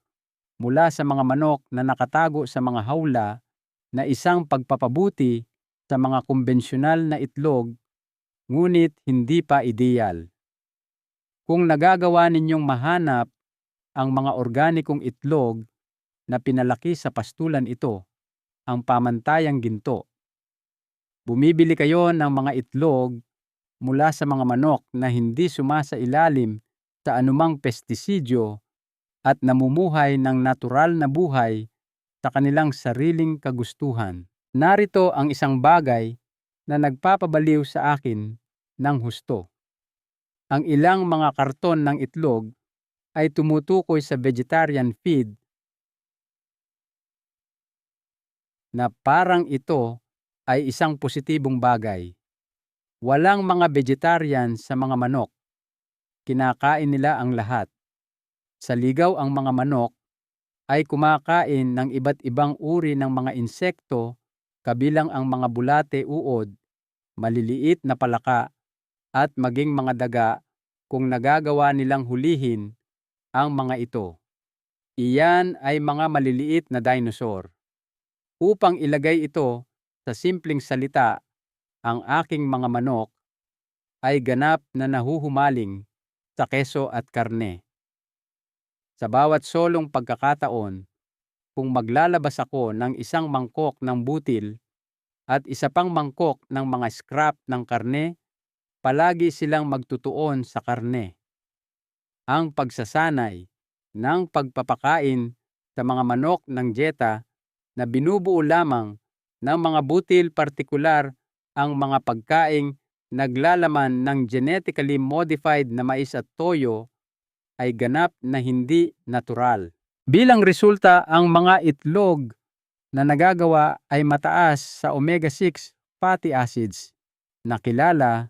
Speaker 1: mula sa mga manok na nakatago sa mga hawla na isang pagpapabuti sa mga kumbensyonal na itlog, ngunit hindi pa ideal. Kung nagagawa ninyong mahanap ang mga organikong itlog na pinalaki sa pastulan, ito ang pamantayang ginto. Bumibili kayo ng mga itlog mula sa mga manok na hindi sumasailalim sa anumang pestisidyo at namumuhay ng natural na buhay sa kanilang sariling kagustuhan. Narito ang isang bagay na nagpapabaliw sa akin ng husto. Ang ilang mga karton ng itlog ay tumutukoy sa vegetarian feed na parang ito ay isang positibong bagay. Walang mga vegetarian sa mga manok. Kinakain nila ang lahat. Sa ligaw, ang mga manok ay kumakain ng iba't ibang uri ng mga insekto, kabilang ang mga bulate, uod, maliliit na palaka, at maging mga daga kung nagagawa nilang hulihin ang mga ito. Iyan ay mga maliliit na dinosaur. Upang ilagay ito sa simpleng salita, ang aking mga manok ay ganap na nahuhumaling sa keso at karne. Sa bawat solong pagkakataon, kung maglalabas ako ng isang mangkok ng butil at isa pang mangkok ng mga scrap ng karne, palagi silang magtutuon sa karne. Ang pagsasanay ng pagpapakain sa mga manok ng dieta na binubuo lamang ng mga butil, partikular ang mga pagkaing naglalaman ng genetically modified na mais at toyo, ay ganap na hindi natural. Bilang resulta, ang mga itlog na nagagawa ay mataas sa omega-6 fatty acids na kilala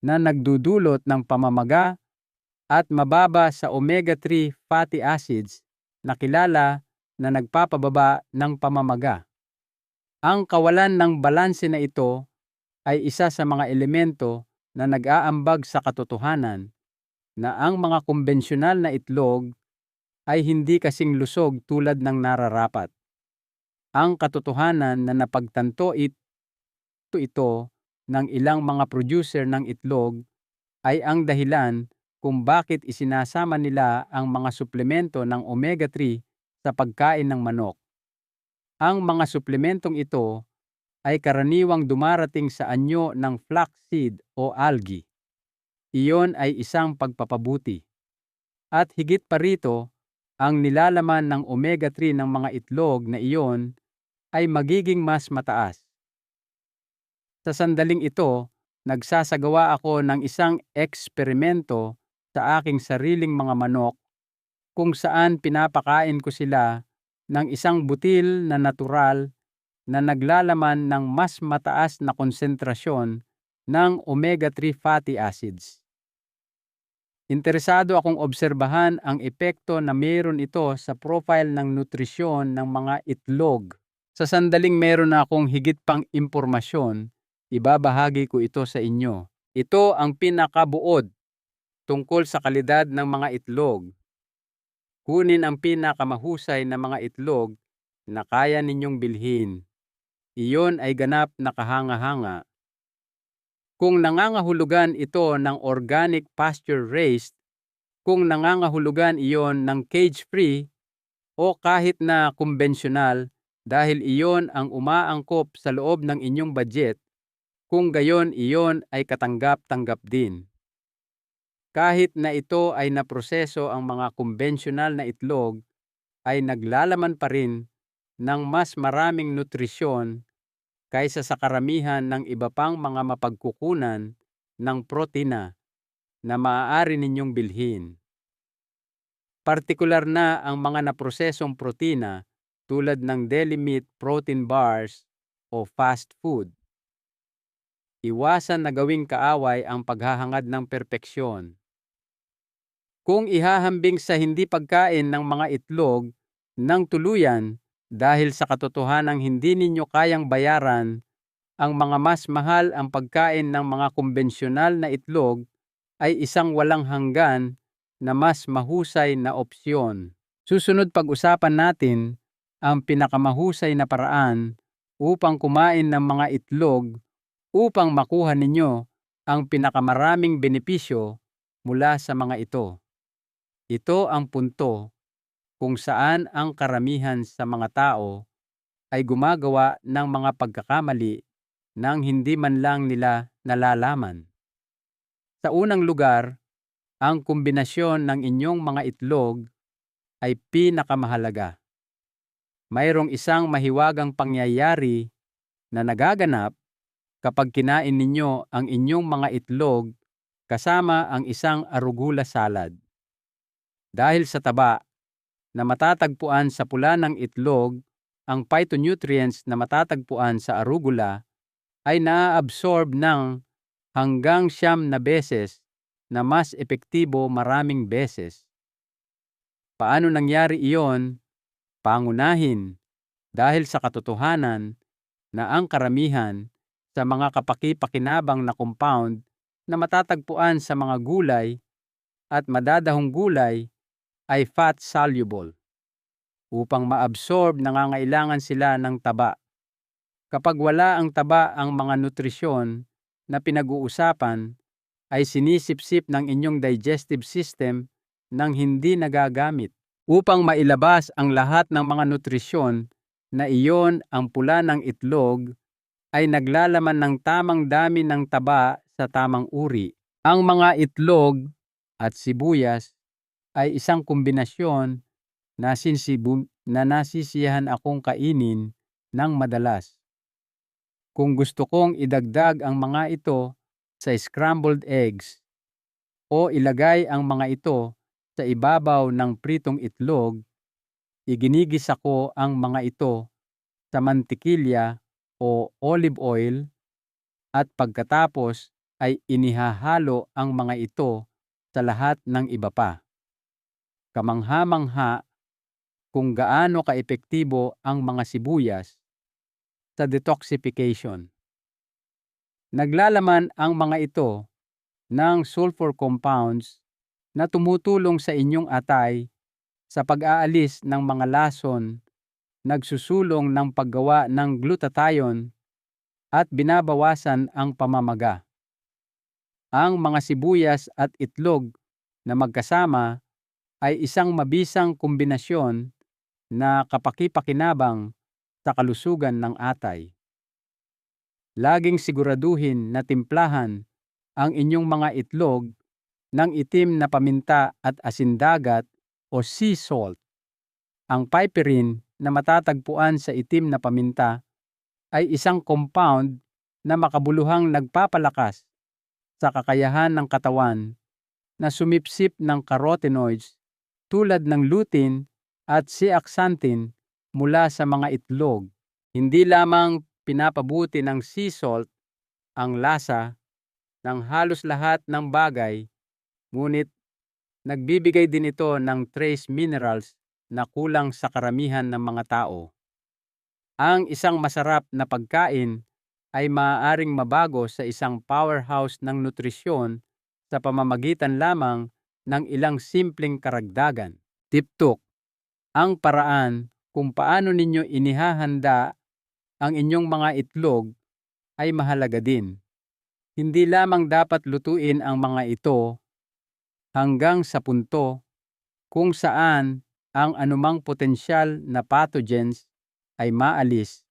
Speaker 1: na nagdudulot ng pamamaga at mababa sa omega-3 fatty acids na kilala na nagpapababa ng pamamaga. Ang kawalan ng balanse na ito ay isa sa mga elemento na nag-aambag sa katotohanan na ang mga kumbensyonal na itlog ay hindi kasing lusog tulad ng nararapat. Ang katotohanan na napagtanto ito ng ilang mga producer ng itlog ay ang dahilan kung bakit isinasama nila ang mga suplemento ng omega-3 sa pagkain ng manok. Ang mga suplementong ito ay karaniwang dumarating sa anyo ng flaxseed o algae. Iyon ay isang pagpapabuti. At higit pa rito, ang nilalaman ng omega-3 ng mga itlog na iyon ay magiging mas mataas. Sa sandaling ito, nagsasagawa ako ng isang eksperimento sa aking sariling mga manok kung saan pinapakain ko sila ng isang butil na natural na naglalaman ng mas mataas na konsentrasyon ng omega-3 fatty acids. Interesado akong obserbahan ang epekto na mayroon ito sa profile ng nutrisyon ng mga itlog. Sa sandaling meron na akong higit pang impormasyon, ibabahagi ko ito sa inyo. Ito ang pinakabuod tungkol sa kalidad ng mga itlog. Kunin ang pinakamahusay na mga itlog na kaya ninyong bilhin. Iyon ay ganap na kahanga-hanga. Kung nangangahulugan ito ng organic pasture-raised, kung nangangahulugan iyon ng cage-free, o kahit na kumbensyonal dahil iyon ang umaangkop sa loob ng inyong budget, kung gayon iyon ay katanggap-tanggap din. Kahit na ito ay naproseso, ang mga kumbensyonal na itlog ay naglalaman pa rin ng mas maraming nutrisyon kaysa sa karamihan ng iba pang mga mapagkukunan ng protina na maaari ninyong bilhin. Partikular na ang mga naprosesong protina tulad ng deli meat protein bars o fast food. Iwasan na gawing kaaway ang paghahangad ng perpeksyon. Kung ihahambing sa hindi pagkain ng mga itlog ng tuluyan dahil sa katotohanang hindi ninyo kayang bayaran ang mga mas mahal, ang pagkain ng mga kumbensyonal na itlog ay isang walang hanggan na mas mahusay na opsyon. Susunod pag-usapan natin ang pinakamahusay na paraan upang kumain ng mga itlog upang makuha ninyo ang pinakamaraming benepisyo mula sa mga ito. Ito ang punto kung saan ang karamihan sa mga tao ay gumagawa ng mga pagkakamali nang hindi man lang nila nalalaman. Sa unang lugar, ang kombinasyon ng inyong mga itlog ay pinakamahalaga. Mayroong isang mahiwagang pangyayari na nagaganap kapag kinain ninyo ang inyong mga itlog kasama ang isang arugula salad. Dahil sa taba na matatagpuan sa pula ng itlog, ang phytonutrients na matatagpuan sa arugula ay naa-absorb ng hanggang 9 na beses na mas epektibo maraming beses. Paano nangyari iyon? Pangunahin, dahil sa katotohanan na ang karamihan sa mga kapaki-pakinabang na compound na matatagpuan sa mga gulay at madadahong gulay ay fat-soluble. Upang ma-absorb, nangangailangan sila ng taba. Kapag wala ang taba, ang mga nutrisyon na pinag-uusapan ay sinisipsip ng inyong digestive system nang hindi nagagamit. Upang mailabas ang lahat ng mga nutrisyon na iyon, ang pula ng itlog ay naglalaman ng tamang dami ng taba sa tamang uri. Ang mga itlog at sibuyas ay isang kombinasyon na nasisiyahan akong kainin ng madalas. Kung gusto kong idagdag ang mga ito sa scrambled eggs o ilagay ang mga ito sa ibabaw ng pritong itlog, iginigisa ko ang mga ito sa mantikilya o olive oil at pagkatapos ay inihahalo ang mga ito sa lahat ng iba pa. Kamangha-mangha kung gaano kaepektibo ang mga sibuyas sa detoxification. Naglalaman ang mga ito ng sulfur compounds na tumutulong sa inyong atay sa pag-aalis ng mga lason, nagsusulong ng paggawa ng glutathione at binabawasan ang pamamaga. Ang mga sibuyas at itlog na magkasama ay isang mabisang kombinasyon na kapaki-pakinabang sa kalusugan ng atay. Laging siguraduhin na timplahan ang inyong mga itlog ng itim na paminta at asindagat o sea salt. Ang piperine na matatagpuan sa itim na paminta ay isang compound na makabuluhang nagpapalakas sa kakayahan ng katawan na sumipsip ng carotenoids tulad ng lutein at zeaxanthin mula sa mga itlog. Hindi lamang pinapabuti ng sea salt ang lasa ng halos lahat ng bagay, ngunit nagbibigay din ito ng trace minerals na kulang sa karamihan ng mga tao. Ang isang masarap na pagkain ay maaaring mabago sa isang powerhouse ng nutrisyon sa pamamagitan lamang ng ilang simpleng karagdagan. Tiptok, ang paraan kung paano ninyo inihahanda ang inyong mga itlog ay mahalaga din. Hindi lamang dapat lutuin ang mga ito hanggang sa punto kung saan ang anumang potensyal na pathogens ay maalis,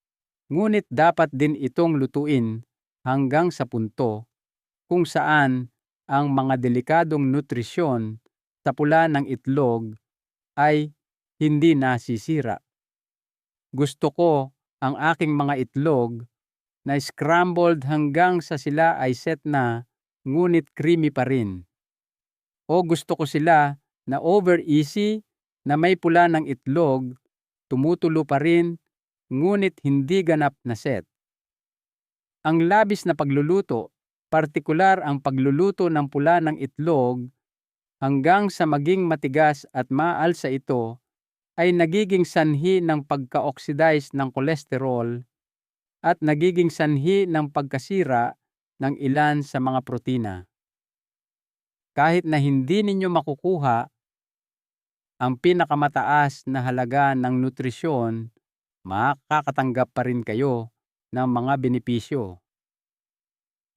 Speaker 1: ngunit dapat din itong lutuin hanggang sa punto kung saan ang mga delikadong nutrisyon sa pula ng itlog ay hindi nasisira. Gusto ko ang aking mga itlog na scrambled hanggang sa sila ay set na ngunit creamy pa rin. O gusto ko sila na over easy na may pula ng itlog, tumutulo pa rin ngunit hindi ganap na set. Ang labis na pagluluto, partikular ang pagluluto ng pula ng itlog hanggang sa maging matigas at maalsa ito, ay nagiging sanhi ng pagka-oxidize ng kolesterol at nagiging sanhi ng pagkasira ng ilan sa mga protina. Kahit na hindi ninyo makukuha ang pinakamataas na halaga ng nutrisyon, makakatanggap pa rin kayo ng mga benepisyo.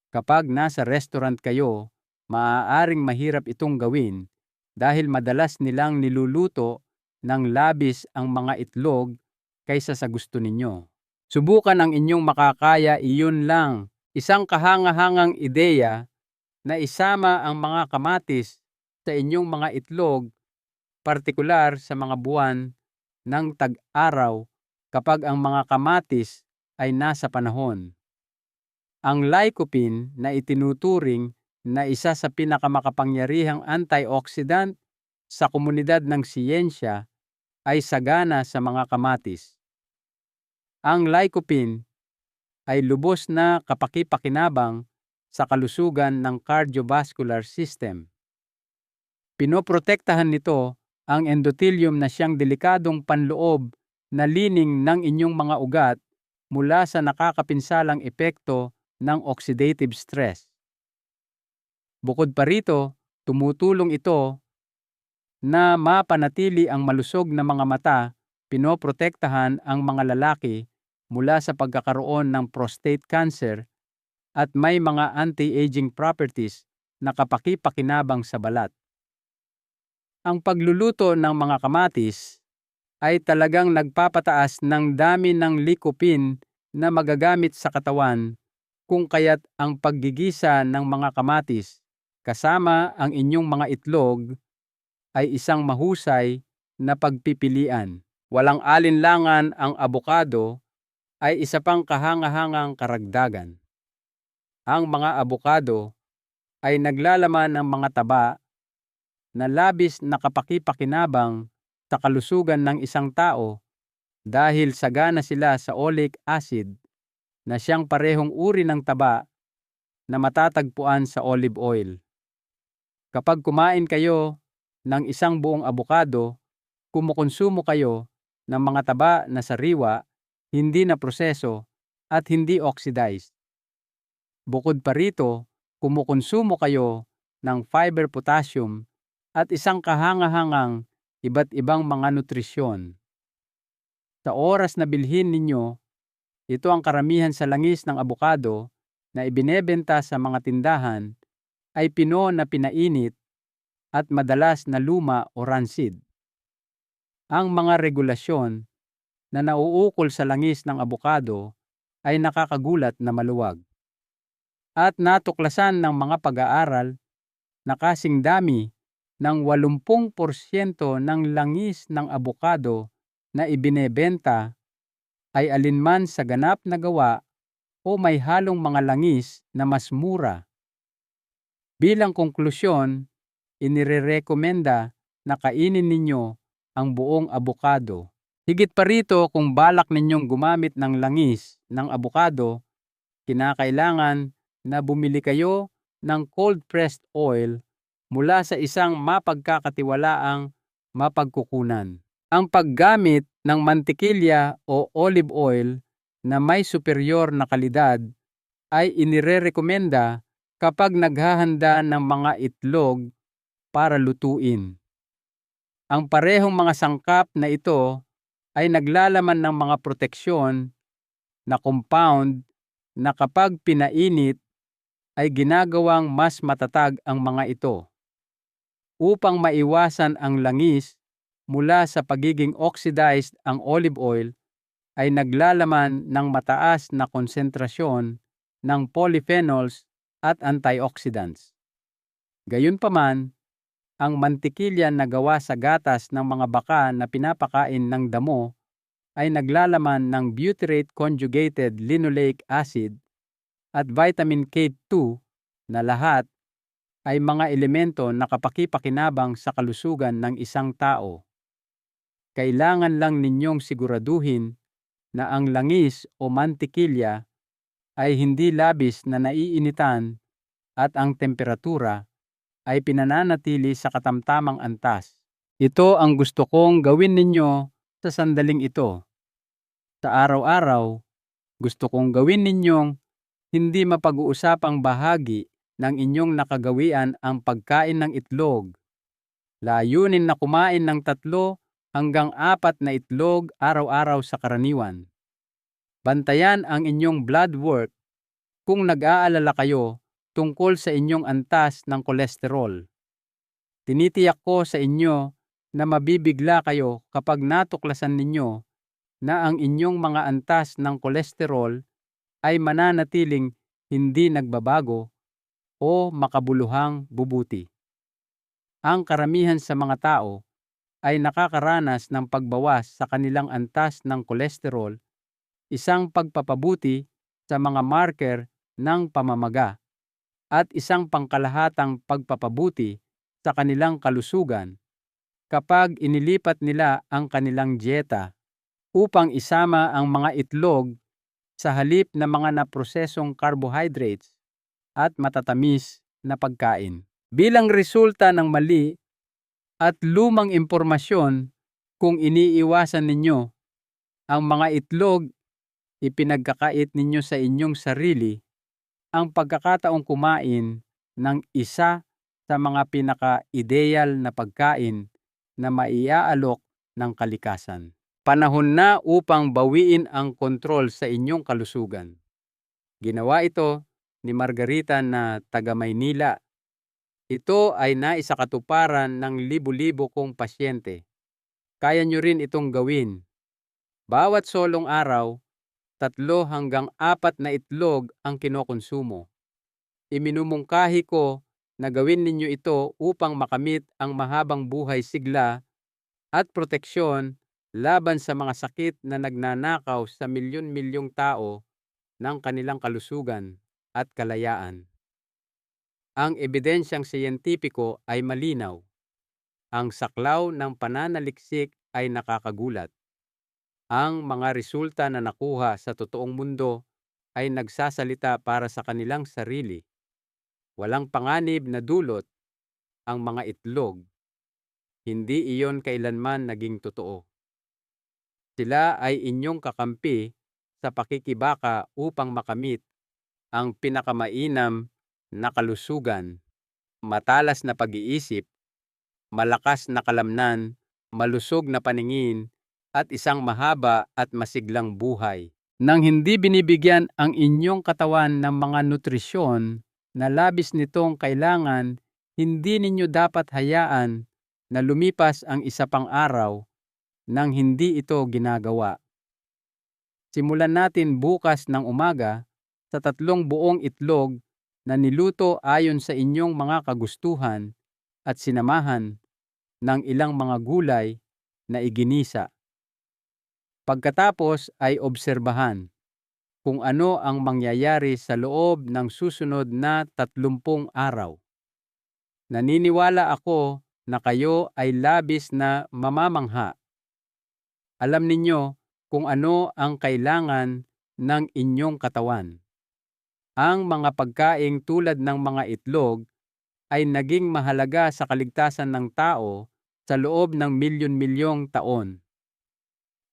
Speaker 1: Kapag nasa restaurant kayo, maaaring mahirap itong gawin dahil madalas nilang niluluto ng labis ang mga itlog kaysa sa gusto ninyo. Subukan ang inyong makakaya, iyon lang. Isang kahangahangang ideya na isama ang mga kamatis sa inyong mga itlog, partikular sa mga buwan ng tag-araw kapag ang mga kamatis ay nasa panahon. Ang lycopene na itinuturing na isa sa pinakamakapangyarihang antioxidant sa komunidad ng siyensya ay sagana sa mga kamatis. Ang lycopene ay lubos na kapaki-pakinabang sa kalusugan ng cardiovascular system. Pinoprotektahan nito ang endothelium na siyang delikadong panloob na lining ng inyong mga ugat mula sa nakakapinsalang epekto ng oxidative stress. Bukod pa rito, tumutulong ito na mapanatili ang malusog na mga mata, pinoprotektahan ang mga lalaki mula sa pagkakaroon ng prostate cancer at may mga anti-aging properties na kapaki-pakinabang sa balat. Ang pagluluto ng mga kamatis ay talagang nagpapataas ng dami ng lycopene na magagamit sa katawan, kung kaya't ang paggigisa ng mga kamatis kasama ang inyong mga itlog ay isang mahusay na pagpipilian. Walang alinlangan, ang abokado ay isa pang kahangahangang karagdagan. Ang mga abokado ay naglalaman ng mga taba na labis na kapaki-pakinabang sa kalusugan ng isang tao dahil sagana sila sa oleic acid na siyang parehong uri ng taba na matatagpuan sa olive oil. Kapag kumain kayo ng isang buong abokado, kumukonsumo kayo ng mga taba na sariwa, hindi na proseso at hindi oxidized. Bukod pa rito, kumukonsumo kayo ng fiber, potassium at isang kahangahangang iba't ibang mga nutrisyon. Sa oras na bilhin ninyo, ito ang karamihan sa langis ng abokado na ibinebenta sa mga tindahan ay pino na pinainit at madalas na luma o rancid. Ang mga regulasyon na nauukol sa langis ng abokado ay nakakagulat na maluwag. At natuklasan ng mga pag-aaral na kasing dami ng 80% ng langis ng abokado na ibinebenta ay alinman sa ganap na gawa o may halong mga langis na mas mura. Bilang konklusyon, inirerekomenda na kainin ninyo ang buong abokado. Higit pa rito, kung balak ninyong gumamit ng langis ng abokado, kinakailangan na bumili kayo ng cold-pressed oil mula sa isang mapagkakatiwalaang mapagkukunan. Ang paggamit ng mantikilya o olive oil na may superior na kalidad ay inirerekomenda kapag naghahanda ng mga itlog para lutuin. Ang parehong mga sangkap na ito ay naglalaman ng mga proteksyon na compound na kapag pinainit ay ginagawang mas matatag ang mga ito. Upang maiwasan ang langis mula sa pagiging oxidized, ang olive oil ay naglalaman ng mataas na konsentrasyon ng polyphenols at antioxidants. Gayunpaman, ang mantikilya na gawa sa gatas ng mga baka na pinapakain ng damo ay naglalaman ng butyrate conjugated linoleic acid at vitamin K2 na lahat ay mga elemento na kapakipakinabang sa kalusugan ng isang tao. Kailangan lang ninyong siguraduhin na ang langis o mantikilya ay hindi labis na naiinitan at ang temperatura ay pinananatili sa katamtamang antas. Ito ang gusto kong gawin ninyo sa sandaling ito. Sa araw-araw, gusto kong gawin ninyong hindi mapag-uusapang bahagi ng inyong nakagawian ang pagkain ng itlog. Layunin na kumain ng 3 hanggang 4 na itlog araw-araw sa karaniwan. Bantayan ang inyong blood work kung nag-aalala kayo tungkol sa inyong antas ng kolesterol. Tinitiyak ko sa inyo na mabibigla kayo kapag natuklasan ninyo na ang inyong mga antas ng kolesterol ay mananatiling hindi nagbabago o makabuluhang bubuti. Ang karamihan sa mga tao ay nakakaranas ng pagbawas sa kanilang antas ng kolesterol, isang pagpapabuti sa mga marker ng pamamaga, at isang pangkalahatang pagpapabuti sa kanilang kalusugan kapag inilipat nila ang kanilang dieta upang isama ang mga itlog sa halip na mga naprosesong carbohydrates at matatamis na pagkain. Bilang resulta ng mali at lumang impormasyon, kung iniiwasan ninyo ang mga itlog, ipinagkakait ninyo sa inyong sarili ang pagkakataong kumain ng isa sa mga pinaka-ideal na pagkain na maiaalok ng kalikasan. Panahon na upang bawiin ang kontrol sa inyong kalusugan. Ginawa ito ni Margarita na taga Maynila. Ito ay naisakatuparan ng libo-libo kong pasyente. Kaya nyo rin itong gawin. Bawat solong araw, 3 hanggang 4 na itlog ang kinokonsumo. Iminumungkahi ko na gawin ninyo ito upang makamit ang mahabang buhay sigla at proteksyon laban sa mga sakit na nagnanakaw sa milyon-milyong tao ng kanilang kalusugan at kalayaan. Ang ebidensyang siyentipiko ay malinaw. Ang saklaw ng pananaliksik ay nakakagulat. Ang mga resulta na nakuha sa totoong mundo ay nagsasalita para sa kanilang sarili. Walang panganib na dulot ang mga itlog. Hindi iyon kailanman naging totoo. Sila ay inyong kakampi sa pakikibaka upang makamit ang pinakamainam na kalusugan, matalas na pag-iisip, malakas na kalamnan, malusog na paningin, at isang mahaba at masiglang buhay. Nang hindi binibigyan ang inyong katawan ng mga nutrisyon na labis nitong kailangan, hindi ninyo dapat hayaan na lumipas ang isa pang araw nang hindi ito ginagawa. Simulan natin bukas ng umaga sa 3 buong itlog na niluto ayon sa inyong mga kagustuhan at sinamahan ng ilang mga gulay na iginisa. Pagkatapos ay obserbahan kung ano ang mangyayari sa loob ng susunod na 30 araw. Naniniwala ako na kayo ay labis na mamamangha. Alam ninyo kung ano ang kailangan ng inyong katawan. Ang mga pagkaing tulad ng mga itlog ay naging mahalaga sa kaligtasan ng tao sa loob ng milyon-milyong taon.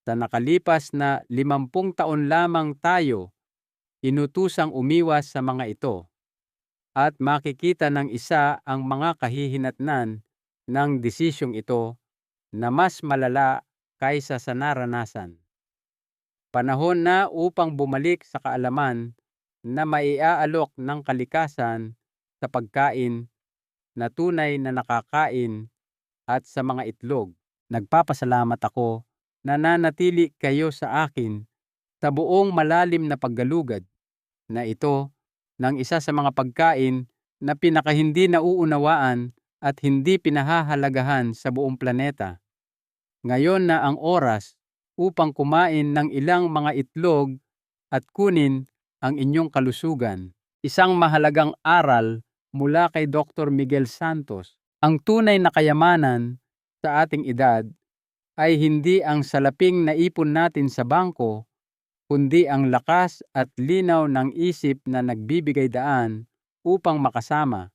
Speaker 1: Sa nakalipas na 50 taon lamang tayo inutusang umiwas sa mga ito, at makikita ng isa ang mga kahihinatnan ng desisyong ito na mas malala kaysa sa naranasan. Panahon na upang bumalik sa kaalaman na maiaalok ng kalikasan sa pagkain na tunay na nakakain at sa mga itlog. Nagpapasalamat ako na nanatili kayo sa akin sa buong malalim na paggalugad na ito ng isa sa mga pagkain na pinakahindi nauunawaan at hindi pinahahalagahan sa buong planeta. Ngayon na ang oras upang kumain ng ilang mga itlog at kunin ang inyong kalusugan. Isang mahalagang aral mula kay Dr. Miguel Santos. Ang tunay na kayamanan sa ating edad ay hindi ang salaping naipon natin sa bangko, kundi ang lakas at linaw ng isip na nagbibigay daan upang makasama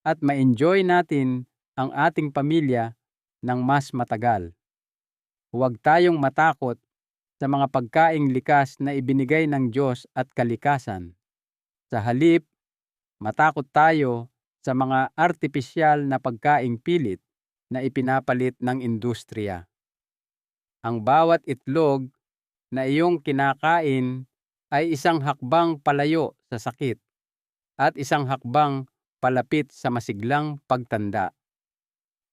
Speaker 1: at ma-enjoy natin ang ating pamilya ng mas matagal. Huwag tayong matakot sa mga pagkaing likas na ibinigay ng Diyos at kalikasan. Sa halip, matakot tayo sa mga artipisyal na pagkaing pilit na ipinapalit ng industriya. Ang bawat itlog na iyong kinakain ay isang hakbang palayo sa sakit at isang hakbang palapit sa masiglang pagtanda.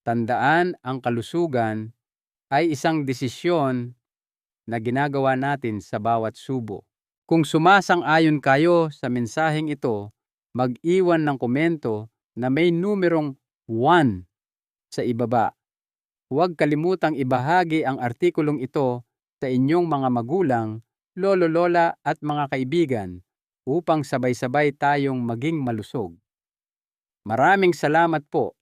Speaker 1: Tandaan, ang kalusugan ay isang desisyon na ginagawa natin sa bawat subo. Kung sumasang-ayon kayo sa mensaheng ito, mag-iwan ng komento na may numerong 1 sa ibaba. Huwag kalimutang ibahagi ang artikulong ito sa inyong mga magulang, lolo-lola at mga kaibigan upang sabay-sabay tayong maging malusog. Maraming salamat po